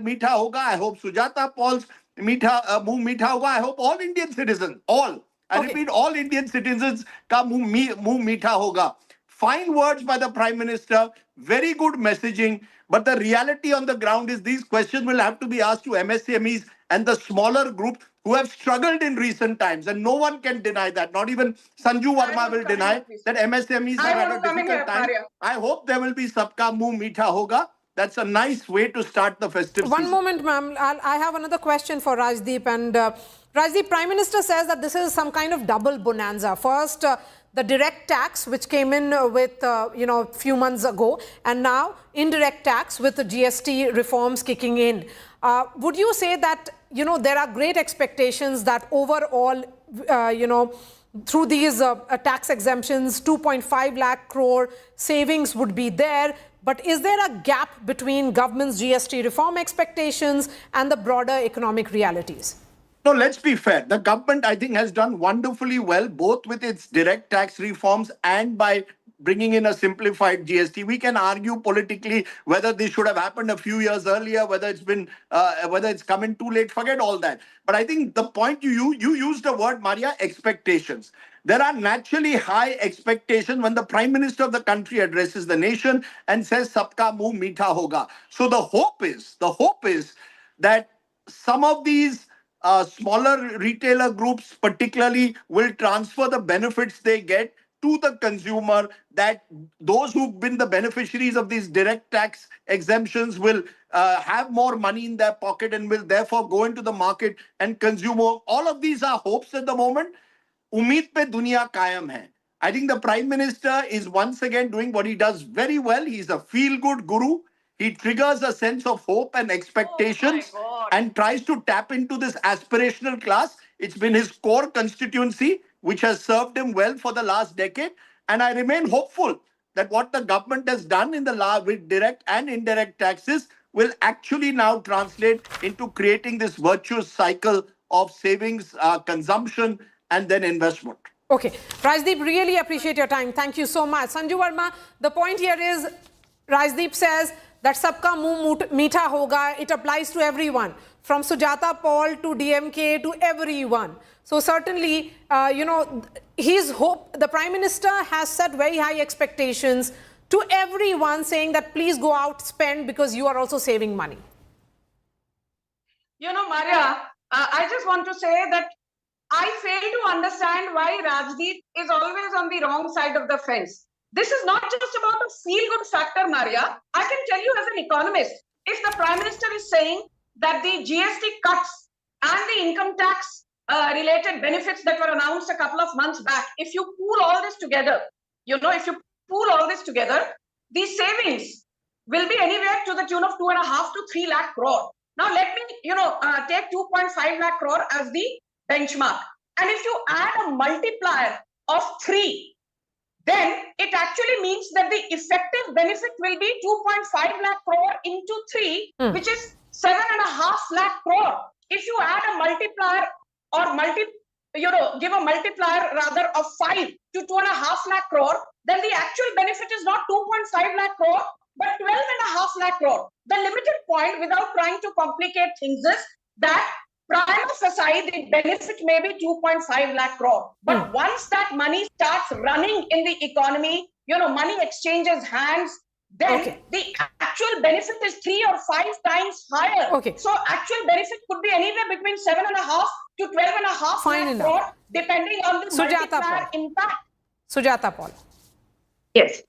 meetha hoga. I hope Sujata Paul's muh meetha hoga. I hope all Indian citizens, all, I repeat, all Indian citizens ka muh meetha hoga. Fine words by the Prime Minister, very good messaging, but the reality on the ground is these questions will have to be asked to MSMEs and the smaller groups who have struggled in recent times, and no one can deny that. Not even Sanju Verma will deny that MSMEs have had a difficult time. I hope there will be sabka muh meetha hoga. That's a nice way to start the festive season. One moment, ma'am. I have another question for Rajdeep. And Rajdeep, Prime Minister says that this is some kind of double bonanza. First, the direct tax, which came in with, a few months ago, and now indirect tax with the GST reforms kicking in. Would you say that, there are great expectations that overall, through these tax exemptions, 2.5 lakh crore savings would be there? But is there a gap between government's GST reform expectations and the broader economic realities? No, let's be fair. The government, I think, has done wonderfully well, both with its direct tax reforms and by bringing in a simplified GST. We can argue politically whether this should have happened a few years earlier, whether it's come in too late. Forget all that. But I think the point you used the word, Maria, expectations. There are naturally high expectations when the Prime Minister of the country addresses the nation and says, "Sabka muh meetha hoga." So the hope is that some of these smaller retailer groups particularly will transfer the benefits they get to the consumer, that those who've been the beneficiaries of these direct tax exemptions will have more money in their pocket and will therefore go into the market and consume more. All of these are hopes at the moment. Umeed pe duniya kayam hai. I think the Prime Minister is once again doing what he does very well. He's a feel-good guru. He triggers a sense of hope and expectations and tries to tap into this aspirational class. It's been his core constituency, which has served him well for the last decade. And I remain hopeful that what the government has done in the law with direct and indirect taxes will actually now translate into creating this virtuous cycle of savings, consumption, and then investment. Okay, Rajdeep, really appreciate your time. Thank you so much. Sanju Verma, the point here is, Rajdeep says that sabka muh meetha hoga. It applies to everyone, from Sujata Paul to DMK to everyone. So certainly, the Prime Minister has set very high expectations to everyone, saying that please go out, spend, because you are also saving money. Maria, I just want to say that I fail to understand why Rajdeep is always on the wrong side of the fence. This is not just about a feel-good factor, Maria. I can tell you as an economist, if the Prime Minister is saying that the GST cuts and the income tax related benefits that were announced a couple of months back, if you pool all this together, the savings will be anywhere to the tune of 2.5 to 3 lakh crore. Now, let me, take 2.5 lakh crore as the benchmark. And if you add a multiplier of 3, then it actually means that the effective benefit will be 2.5 lakh crore into 3, which is 7.5 lakh crore. If you add a multiplier or give a multiplier rather of 5 to 2.5 lakh crore, then the actual benefit is not 2.5 lakh crore, but 12.5 lakh crore. The limited point, without trying to complicate things, is that prima facie, the benefit may be 2.5 lakh crore. But once that money starts running in the economy, money exchanges hands, then the actual benefit is 3 or 5 times higher. So actual benefit could be anywhere between 7.5 to 12.5 lakh crore, depending on the multiplier impact. Sujata Paul. Yes.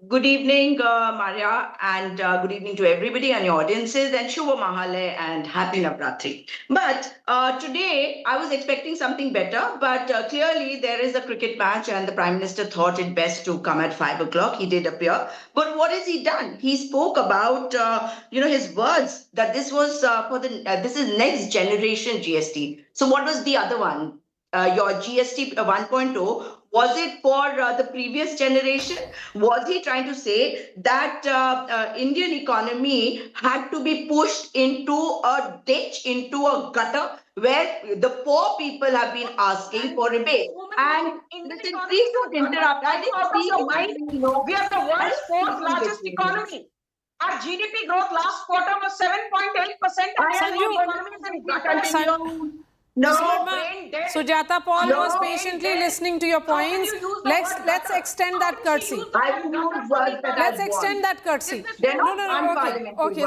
Good evening, Maria, and good evening to everybody and your audiences, and Shubha Mahale and Happy Navratri. But today, I was expecting something better, but clearly there is a cricket match and the Prime Minister thought it best to come at 5 o'clock. He did appear. But what has he done? He spoke about, his words that this was this is next generation GST. So what was the other one? Your GST 1.0. Was it for the previous generation? Was he trying to say that Indian economy had to be pushed into a ditch, into a gutter, where the poor people have been asking for rebate? And listen, please don't interrupt. I didn't see your mind. We are the world's 4th largest economy. Our GDP growth last quarter was 7.8%. Sujata Paul was patiently listening to your points. Let's extend that courtesy. Let's extend that courtesy. Okay,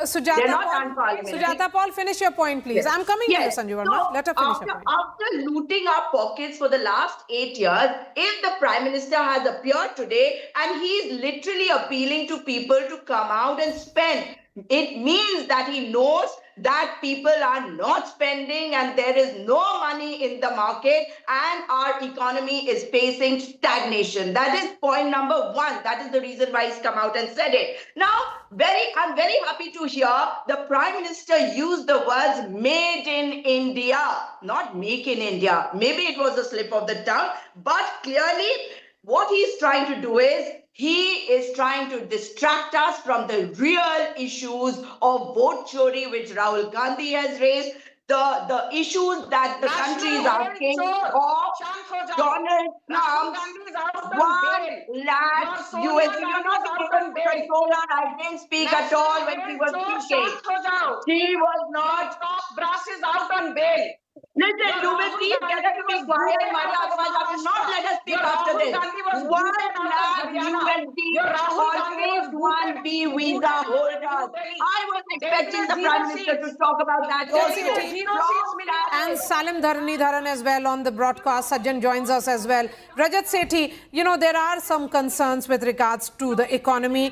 Sujata Paul, finish your point, please. Yes. I'm coming to you, Sanju Verma. Let her finish her point. After looting our pockets for the last 8 years, if the Prime Minister has appeared today and he is literally appealing to people to come out and spend, it means that he knows that people are not spending and there is no money in the market and our economy is facing stagnation. That is point number 1. That is the reason why he's come out and said it. Now, I'm very happy to hear the Prime Minister use the words made in India, not make in India. Maybe it was a slip of the tongue, but clearly what he's trying to do is he is trying to distract us from the real issues of vote chori, which Rahul Gandhi has raised, the issues that the country is asking of Donald Trump's 1 lakh USD. You're not able to control her. I didn't speak at all when she was speaking. She was not. Brass is out on bail. Listen, you will please get her to be quiet, Maria, otherwise I will not let her speak after this. 1 lakh USD on phase 1B visa holders. I was expecting the Prime Minister to talk about that also. And Salim Dharan as well on the broadcast. Sajjan joins us as well. Rajat Sethi, there are some concerns with regards to the economy,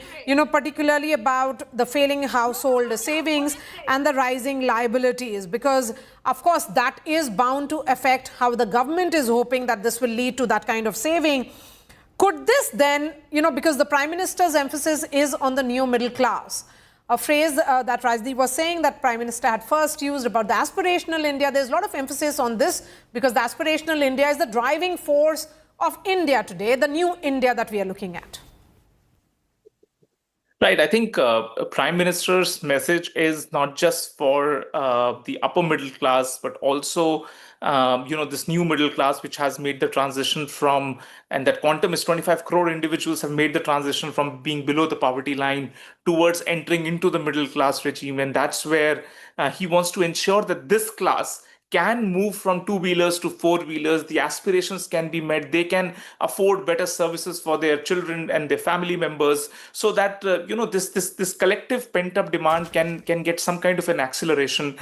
particularly about the failing household savings and the rising liabilities, because of course that is bound to affect how the government is hoping that this will lead to that kind of saving. Could this then, because the Prime Minister's emphasis is on the new middle class, a phrase that Rajdeep was saying that Prime Minister had first used about the aspirational India. There's a lot of emphasis on this because the aspirational India is the driving force of India today, the new India that we are looking at? Right. I think Prime Minister's message is not just for the upper middle class, but also, this new middle class, which has made the transition from, and that quantum is 25 crore individuals have made the transition from being below the poverty line towards entering into the middle class regime. And that's where he wants to ensure that this class can move from two-wheelers to four-wheelers. The aspirations can be met. They can afford better services for their children and their family members, so that this collective pent-up demand can get some kind of an acceleration.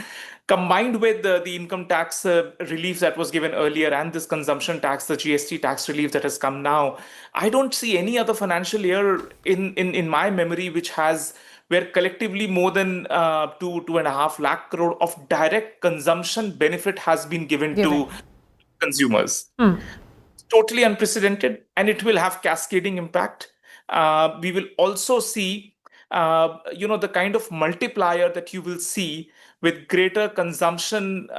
Combined with the income tax relief that was given earlier and this consumption tax, the GST tax relief that has come now, I don't see any other financial year in my memory which has where collectively more than 2.5 lakh crore of direct consumption benefit has been given to consumers. Totally unprecedented, and it will have cascading impact. We will also see, the kind of multiplier that you will see with greater consumption,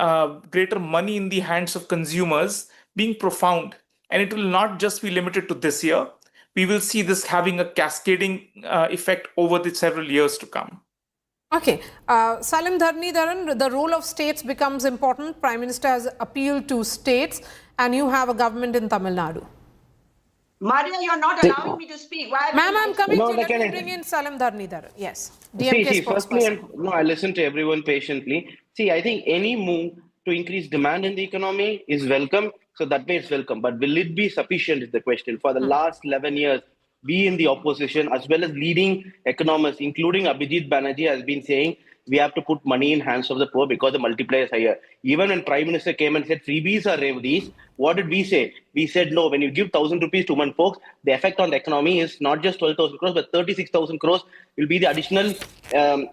greater money in the hands of consumers being profound. And it will not just be limited to this year. We will see this having a cascading effect over the several years to come. Okay. Salim Dharnidharan, the role of states becomes important. Prime Minister has appealed to states, and you have a government in Tamil Nadu. Maria, you're not allowing me to speak. Why? Ma'am, I'm coming to you. Let me bring in Salim Dharnidharan. Yes. See, firstly, I listen to everyone patiently. See, I think any move to increase demand in the economy is welcome. So that way it's welcome. But will it be sufficient is the question. For the last 11 years, we in the opposition, as well as leading economists, including Abhijit Banerjee, has been saying we have to put money in hands of the poor because the multiplier is higher. Even when Prime Minister came and said freebies are remedies, what did we say? We said, no, when you give 1,000 rupees to one folks, the effect on the economy is not just 12,000 crores, but 36,000 crores will be the additional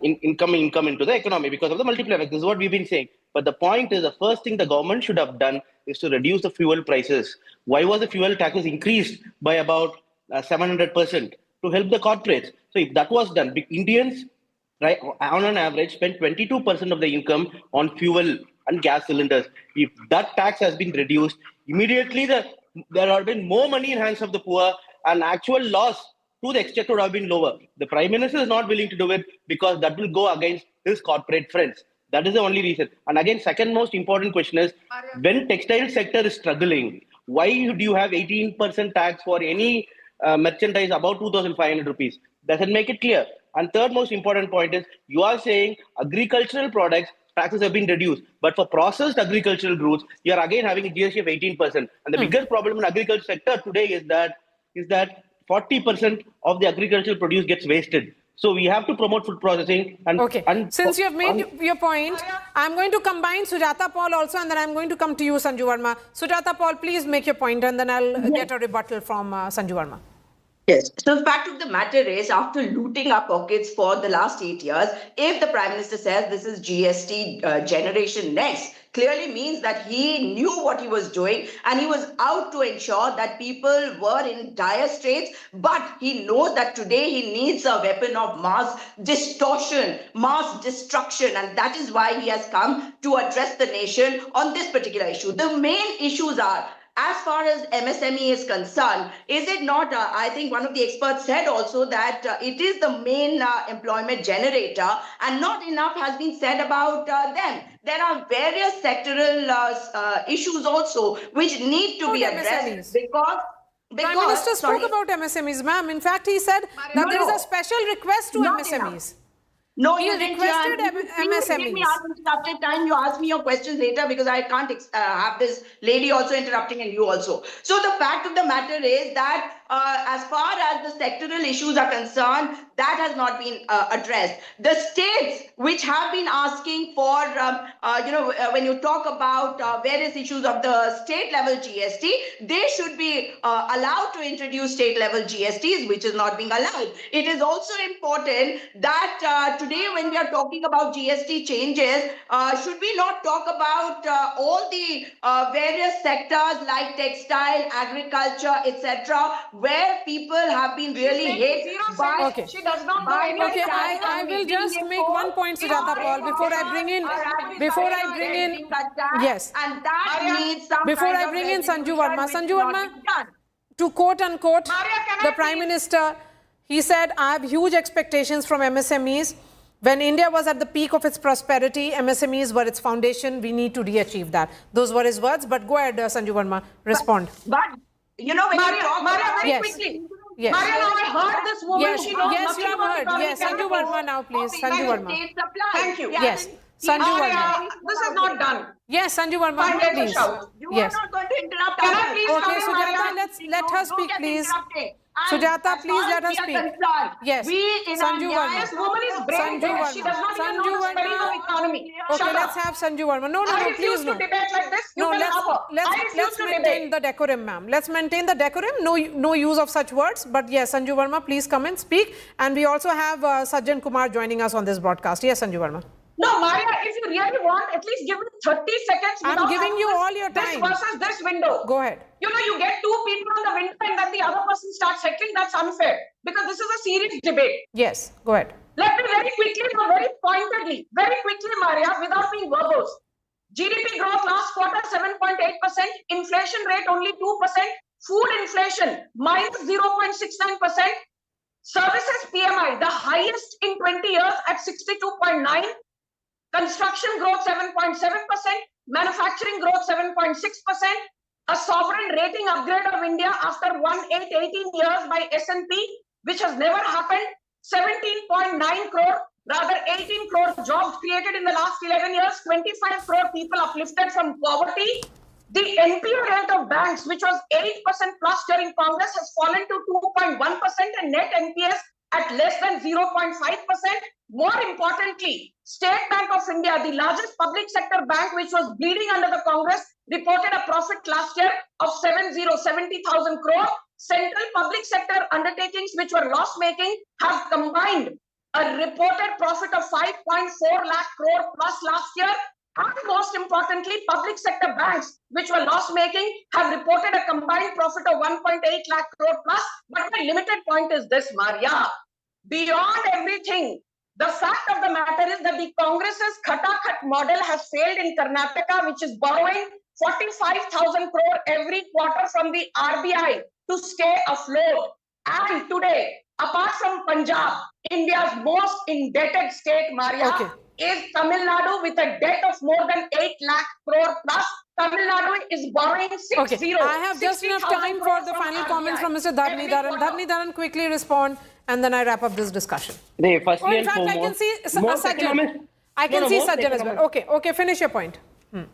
income into the economy because of the multiplier effect. This is what we've been saying. But the point is, the first thing the government should have done is to reduce the fuel prices. Why was the fuel taxes increased by about 700% to help the corporates? So if that was done, Indians, right, on an average, spend 22% of the income on fuel and gas cylinders. If that tax has been reduced, immediately there have been more money in hands of the poor, and actual loss to the exchequer would have been lower. The Prime Minister is not willing to do it because that will go against his corporate friends. That is the only reason. And again, second most important question is, when textile sector is struggling, why do you have 18% tax for any merchandise above 2,500 rupees? Doesn't make it clear. And third most important point is, you are saying agricultural products taxes have been reduced, but for processed agricultural goods, you are again having a GST of 18%. And the biggest problem in agriculture sector today is that 40% of the agricultural produce gets wasted. So we have to promote food processing. Since you have made your point, I'm going to combine Sujata Paul also, and then I'm going to come to you, Sanju Verma. Sujata Paul, please make your point, and then I'll get a rebuttal from Sanju Verma. Yes. So the fact of the matter is, after looting our pockets for the last 8 years, if the Prime Minister says this is GST generation next, clearly means that he knew what he was doing and he was out to ensure that people were in dire straits. But he knows that today he needs a weapon of mass distortion, mass destruction. And that is why he has come to address the nation on this particular issue. The main issues are, as far as MSME is concerned, is it not, I think one of the experts said also that it is the main employment generator, and not enough has been said about them. There are various sectoral issues also which need to be addressed because Prime Minister spoke about MSMEs, ma'am. In fact, he said that there is a special request to MSMEs. No, he requested MSMEs. Give me uninterrupted time. You ask me your questions later because I can't have this lady also interrupting and you also. So the fact of the matter is that as far as the sectoral issues are concerned, that has not been addressed. The states which have been asking for, when you talk about various issues of the state level GST, they should be allowed to introduce state level GSTs, which is not being allowed. It is also important that today when we are talking about GST changes, should we not talk about all the various sectors like textile, agriculture, etc., where people have been really hit by... Okay. She does not know anything. Okay, I will just make one point, Sujata Paul, before I bring in, yes, and that needs some before I bring in Sanju Verma. Sanju Verma, to quote unquote Maria, can the I Prime please- Minister, he said, I have huge expectations from MSMEs. When India was at the peak of its prosperity, MSMEs were its foundation. We need to re-achieve that. Those were his words. But go ahead, Sanju Verma, respond. But you know, when Maria, you talk Maria, about very Yes. quickly. Yes. Maria, now I heard this woman. Yes, She knows yes, nothing you have about heard. economic Yes, Sanju analysis. Verma now, please. of Sanju Indian Verma. state supply. Thank you. Yes, And Sanju he- Verma. This is not done. Yes, Sanju Verma, Fine, let her please. shout. You Yes. are not going to interrupt Can us. I please come Okay, in, Sujata, Maria? let her You speak, get please. interrupted. And Sujata, as please far let as her we are speak. concerned, Yes. we in Sanju our Verma. This woman is brain Sanju dead. Verma. She does not even Sanju know the spelling Verma. of economy. Okay, Shut let's up. have Sanju Verma. No, I please refuse to no. debate like this. You No, can have her. I refuse let's to maintain debate. the decorum, ma'am. Let's maintain the decorum. No use of such words. But yes, Sanju Verma, please come and speak. And we also have Sajjan Kumar joining us on this broadcast. Yes, Sanju Verma. No, Maria, if you really want, at least give me 30 seconds. I'm without giving having you this- all your This time. versus this window. Go ahead. You know, you get two people on the window and then the other person starts heckling. That's unfair because this is a serious debate. Yes, go ahead. Let me very quickly, no, very pointedly, very quickly, Maria, without being verbose. GDP growth last quarter 7.8%, inflation rate only 2%, food inflation minus 0.69%, services PMI the highest in 20 years at 62.9, construction growth 7.7%, manufacturing growth 7.6%, a sovereign rating upgrade of India after 18 years by S&P, which has never happened, 17.9 crore, rather 18 crore jobs created in the last 11 years, 25 crore people uplifted from poverty. The NPA rate of banks, which was 8% plus during Congress, has fallen to 2.1% and net NPS at less than 0.5%. More importantly, State Bank of India, the largest public sector bank, which was bleeding under the Congress, reported a profit last year of 70,000 crore. Central public sector undertakings, which were loss-making, have combined a reported profit of 5.4 lakh crore plus last year. And most importantly, public sector banks, which were loss-making, have reported a combined profit of 1.8 lakh crore plus. But my limited point is this, Maria. Beyond everything, the fact of the matter is that the Congress's Khata-Khat model has failed in Karnataka, which is borrowing 45,000 crore every quarter from the RBI to stay afloat. And today, apart from Punjab, India's most indebted state, Maria, Okay. is Tamil Nadu with a debt of more than 8 lakh crore plus. Tamil Nadu is borrowing 60. Okay, I have just enough 60,000 time for crores the from final RBI comments from Mr. Dharni every Dharan. quarter. Dharni Dharan, quickly respond, and then I wrap up this discussion. Hey, firstly Oh, in and fact, I can foremost, see most Sajjan. economists- I can No, no, see most Sajjan as well. economists- Okay, finish your point.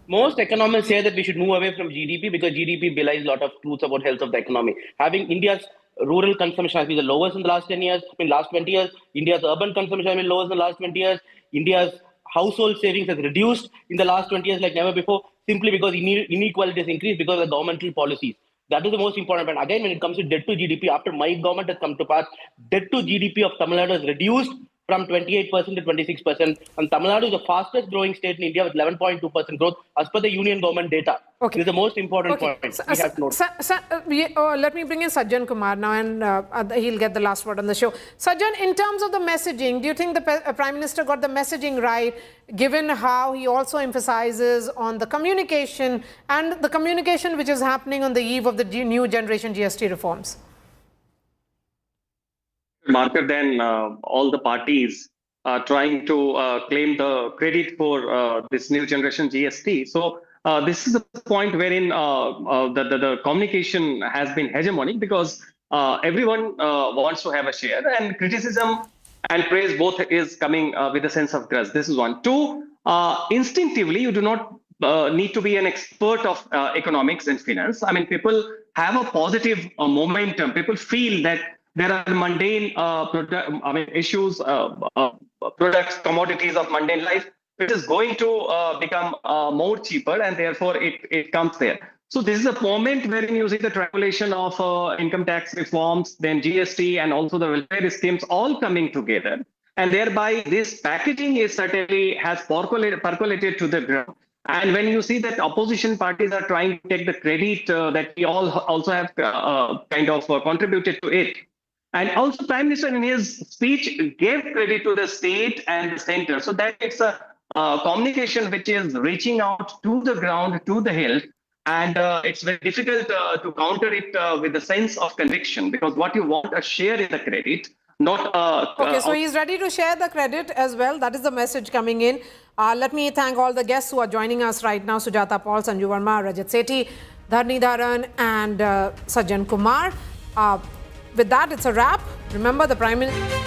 Most economists say that we should move away from GDP because GDP belies a lot of truths about health of the economy. Having India's rural consumption has been the lowest in the last 10 years, last 20 years. India's urban consumption has been lowest in the last 20 years. India's household savings has reduced in the last 20 years like never before, simply because inequality has increased because of governmental policies. That is the most important point. Again, when it comes to debt to GDP, after my government has come to pass, debt to GDP of Tamil Nadu has reduced from 28% to 26%. And Tamil Nadu is the fastest growing state in India with 11.2% growth as per the union government data. Okay. This is the most important point we have to note. Let me bring in Sajjan Kumar now, and he'll get the last word on the show. Sajjan, in terms of the messaging, do you think the Prime Minister got the messaging right, given how he also emphasizes on the communication and the communication which is happening on the eve of the new generation GST reforms? Marker than all the parties are trying to claim the credit for this new generation GST. So this is the point wherein the communication has been hegemonic because everyone wants to have a share, and criticism and praise both is coming with a sense of grudge. This is one. Two, instinctively, you do not need to be an expert of economics and finance. I mean, people have a positive momentum. People feel that there are mundane issues, products, commodities of mundane life, which is going to become more cheaper, and therefore it comes there. So this is a moment wherein you see the triangulation of income tax reforms, then GST, and also the welfare schemes all coming together. And thereby this packaging is certainly has percolated to the ground. And when you see that opposition parties are trying to take the credit that we all also have kind of contributed to it. And also Prime Minister in his speech gave credit to the state and the center. So that it's a communication which is reaching out to the ground, to the hill. And it's very difficult to counter it with a sense of conviction, because what you want a share in the credit, not Okay, so he's ready to share the credit as well. That is the message coming in. Let me thank all the guests who are joining us right now. Sujata Paul, Sanju Verma, Rajat Sethi, Dharni Dharan and Sajjan Kumar. With that, it's a wrap. Remember, the Prime Minister...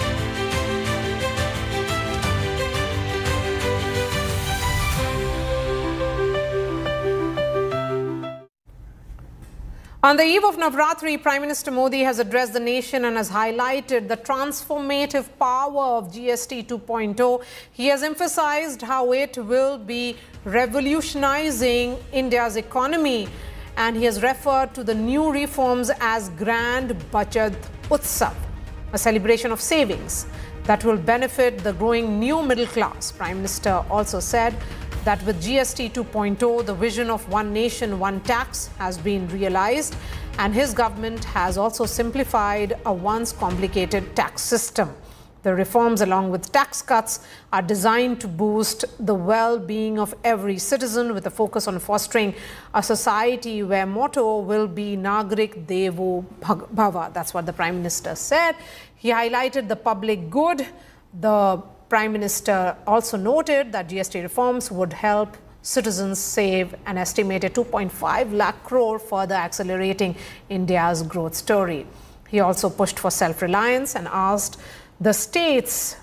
On the eve of Navratri, Prime Minister Modi has addressed the nation and has highlighted the transformative power of GST 2.0. He has emphasized how it will be revolutionizing India's economy, and he has referred to the new reforms as Grand Bachat Utsav, a celebration of savings that will benefit the growing new middle class. Prime Minister also said that with GST 2.0, the vision of one nation, one tax has been realized, and his government has also simplified a once complicated tax system. The reforms, along with tax cuts, are designed to boost the well-being of every citizen, with a focus on fostering a society where motto will be Nagrik Devo Bhava. That's what the Prime Minister said. He highlighted the public good. The Prime Minister also noted that GST reforms would help citizens save an estimated 2.5 lakh crore, further accelerating India's growth story. He also pushed for self-reliance and asked the states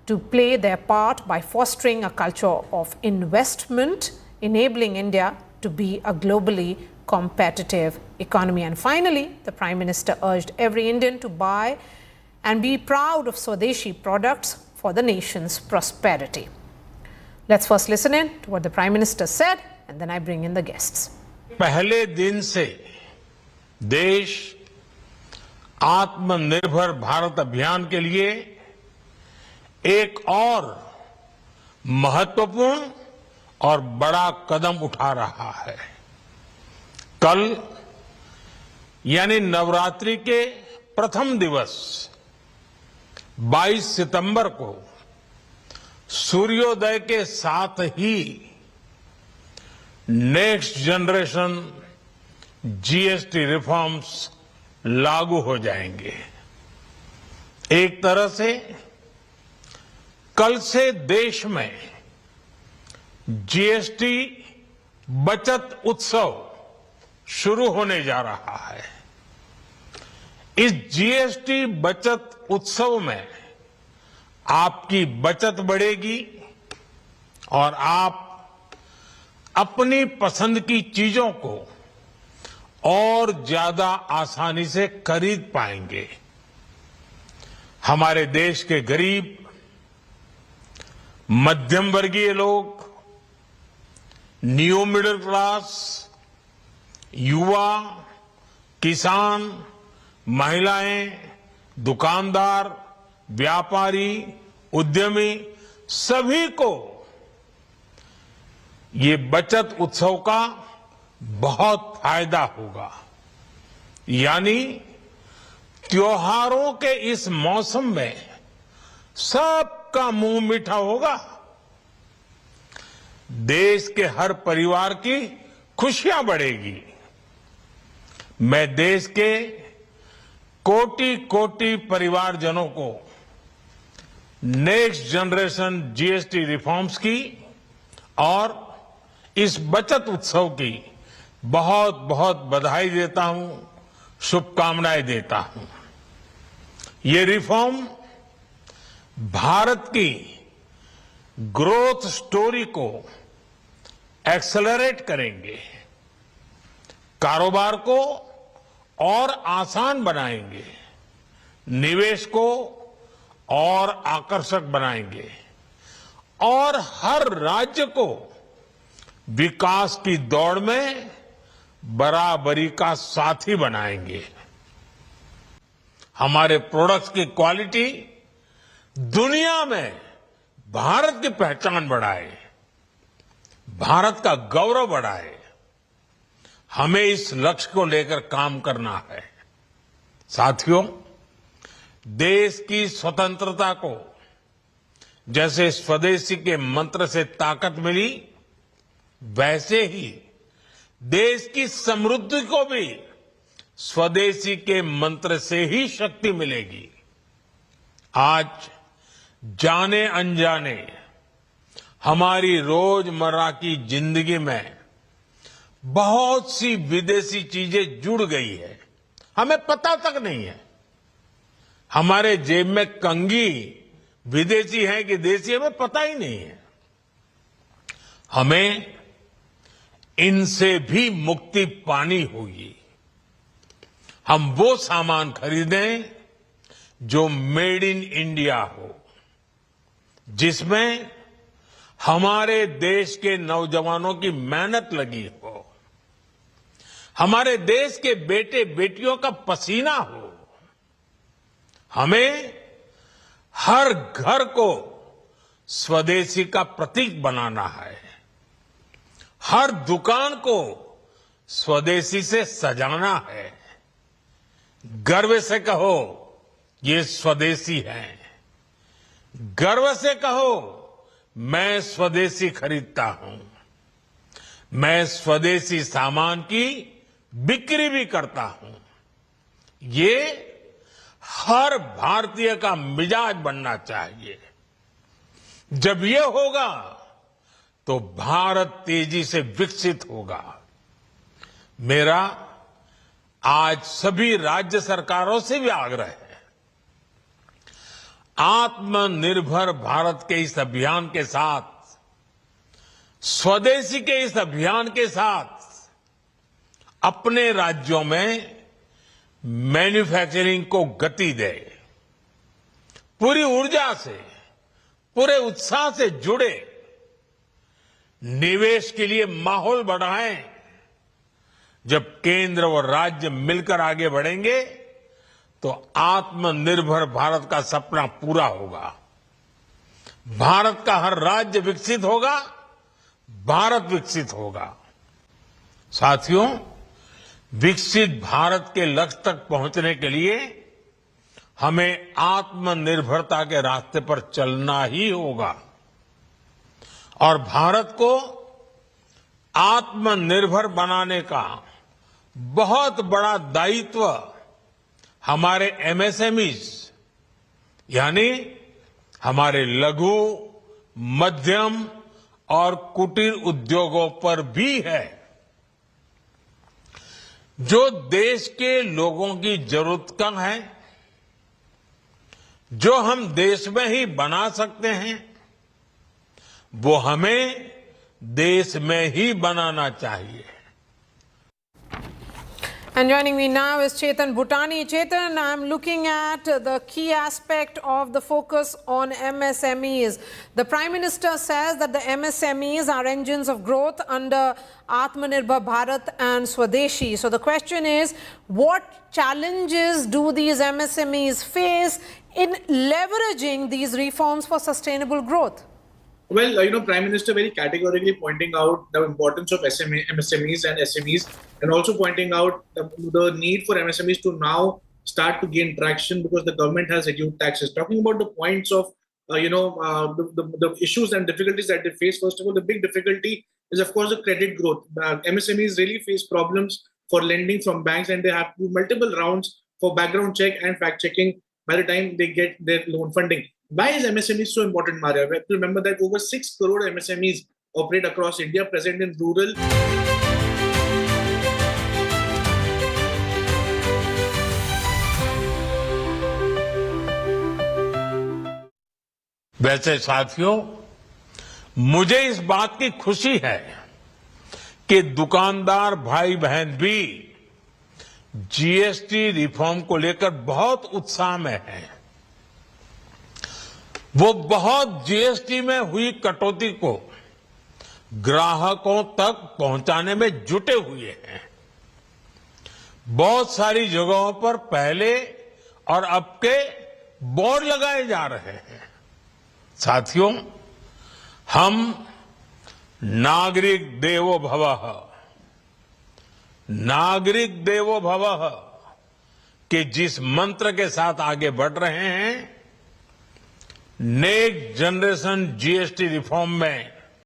to play their part by fostering a culture of investment, enabling India to be a globally competitive economy. And finally, the Prime Minister urged every Indian to buy and be proud of Swadeshi products for the nation's prosperity. Let's first listen in to what the Prime Minister said, and then I bring in the guests. पहले दिन से देश आत्मनिर्भर भारत अभियान के लिए एक और महत्वपूर्ण और बड़ा कदम उठा रहा है। कल यानी नवरात्रि के प्रथम दिवस 22 सितंबर को सूर्योदय के साथ ही नेक्स्ट जनरेशन जीएसटी रिफॉर्म्स लागू हो जाएंगे। एक तरह से कल से देश में जीएसटी बचत उत्सव शुरू होने जा रहा है। इस जीएसटी बचत उत्सव में आपकी बचत बढ़ेगी और आप अपनी पसंद की चीजों को और ज्यादा आसानी से खरीद पाएंगे। हमारे देश के गरीब, मध्यम वर्गीय लोग, न्यू मिडिल क्लास, युवा, किसान, महिलाएं, दुकानदार, व्यापारी, उद्यमी, सभी को ये बचत उत्सव का बहुत फायदा होगा। यानी त्योहारों के इस मौसम में सबका मुंह मीठा होगा। देश के हर परिवार की खुशियां बढ़ेगी। मैं देश के कोटि कोटि परिवारजनों को नेक्स्ट जनरेशन जीएसटी रिफॉर्म्स की और इस बचत उत्सव की बहुत बहुत बधाई देता हूं, शुभकामनाएं देता हूं। ये रिफॉर्म भारत की ग्रोथ स्टोरी को एक्सेलरेट करेंगे, कारोबार को और आसान बनाएंगे, निवेश को और आकर्षक बनाएंगे और हर राज्य को विकास की दौड़ में बराबरी का साथी बनाएंगे। हमारे प्रोडक्ट्स की क्वालिटी दुनिया में भारत की पहचान बढ़ाए, भारत का गौरव बढ़ाए। हमें इस लक्ष्य को लेकर काम करना है। साथियों, देश की स्वतंत्रता को जैसे स्वदेशी के मंत्र से ताकत मिली, वैसे ही देश की समृद्धि को भी स्वदेशी के मंत्र से ही शक्ति मिलेगी। आज जाने अनजाने हमारी रोजमर्रा की जिंदगी में बहुत सी विदेशी चीजें जुड़ गई है, हमें पता तक नहीं है। हमारे जेब में कंघी विदेशी है कि देसी, हमें पता ही नहीं है। हमें इनसे भी मुक्ति पानी होगी। हम वो सामान खरीदें जो मेड इन इंडिया हो, जिसमें हमारे देश के नौजवानों की मेहनत लगी हो, हमारे देश के बेटे बेटियों का पसीना हो। हमें हर घर को स्वदेशी का प्रतीक बनाना है, हर दुकान को स्वदेशी से सजाना है। गर्व से कहो ये स्वदेशी है, गर्व से कहो मैं स्वदेशी खरीदता हूं, मैं स्वदेशी सामान की बिक्री भी करता हूं। ये हर भारतीय का मिजाज बनना चाहिए। जब ये होगा तो भारत तेजी से विकसित होगा। मेरा आज सभी राज्य सरकारों से भी आग्रह है, आत्मनिर्भर भारत के इस अभियान के साथ, स्वदेशी के इस अभियान के साथ अपने राज्यों में मैन्युफैक्चरिंग को गति दे, पूरी ऊर्जा से, पूरे उत्साह से जुड़े, निवेश के लिए माहौल बढ़ाएं। जब केंद्र और राज्य मिलकर आगे बढ़ेंगे तो आत्मनिर्भर भारत का सपना पूरा होगा। भारत का हर राज्य विकसित होगा, भारत विकसित होगा। साथियों, विकसित भारत के लक्ष्य तक पहुंचने के लिए हमें आत्मनिर्भरता के रास्ते पर चलना ही होगा और भारत को आत्मनिर्भर बनाने का बहुत बड़ा दायित्व हमारे एमएसएमईज यानी हमारे लघु, मध्यम और कुटीर उद्योगों पर भी है, जो देश के लोगों की जरूरत का है, जो हम देश में ही बना सकते हैं, वो हमें देश में ही बनाना चाहिए। And joining me now is Chetan Bhutani. Chetan, I'm looking at the key aspect of the focus on MSMEs. The Prime Minister says that the MSMEs are engines of growth under Atmanirbhar Bharat and Swadeshi. So the question is, what challenges do these MSMEs face in leveraging these reforms for sustainable growth? Well, Prime Minister very categorically pointing out the importance of MSMEs and SMEs, and also pointing out the need for MSMEs to now start to gain traction because the government has reduced taxes. Talking about the points of, the issues and difficulties that they face. First of all, the big difficulty is, of course, the credit growth. MSMEs really face problems for lending from banks, and they have to do multiple rounds for background check and fact checking by the time they get their loan funding. Why is MSME so important, Maria? We have to remember that over 6 crore MSMEs operate across India, present in rural. वैसे साथियों, मुझे इस बात की खुशी है कि दुकानदार भाई बहन भी जीएसटी रिफॉर्म को लेकर बहुत उत्साह में हैं। वो बहुत जीएसटी में हुई कटौती को ग्राहकों तक पहुंचाने में जुटे हुए हैं। बहुत सारी जगहों पर पहले और अब के बोर्ड लगाए जा रहे हैं। साथियों, हम नागरिक देवो भवः, नागरिक देवो भवः के जिस मंत्र के साथ आगे बढ़ रहे हैं, नेक्स्ट जनरेशन जीएसटी रिफॉर्म में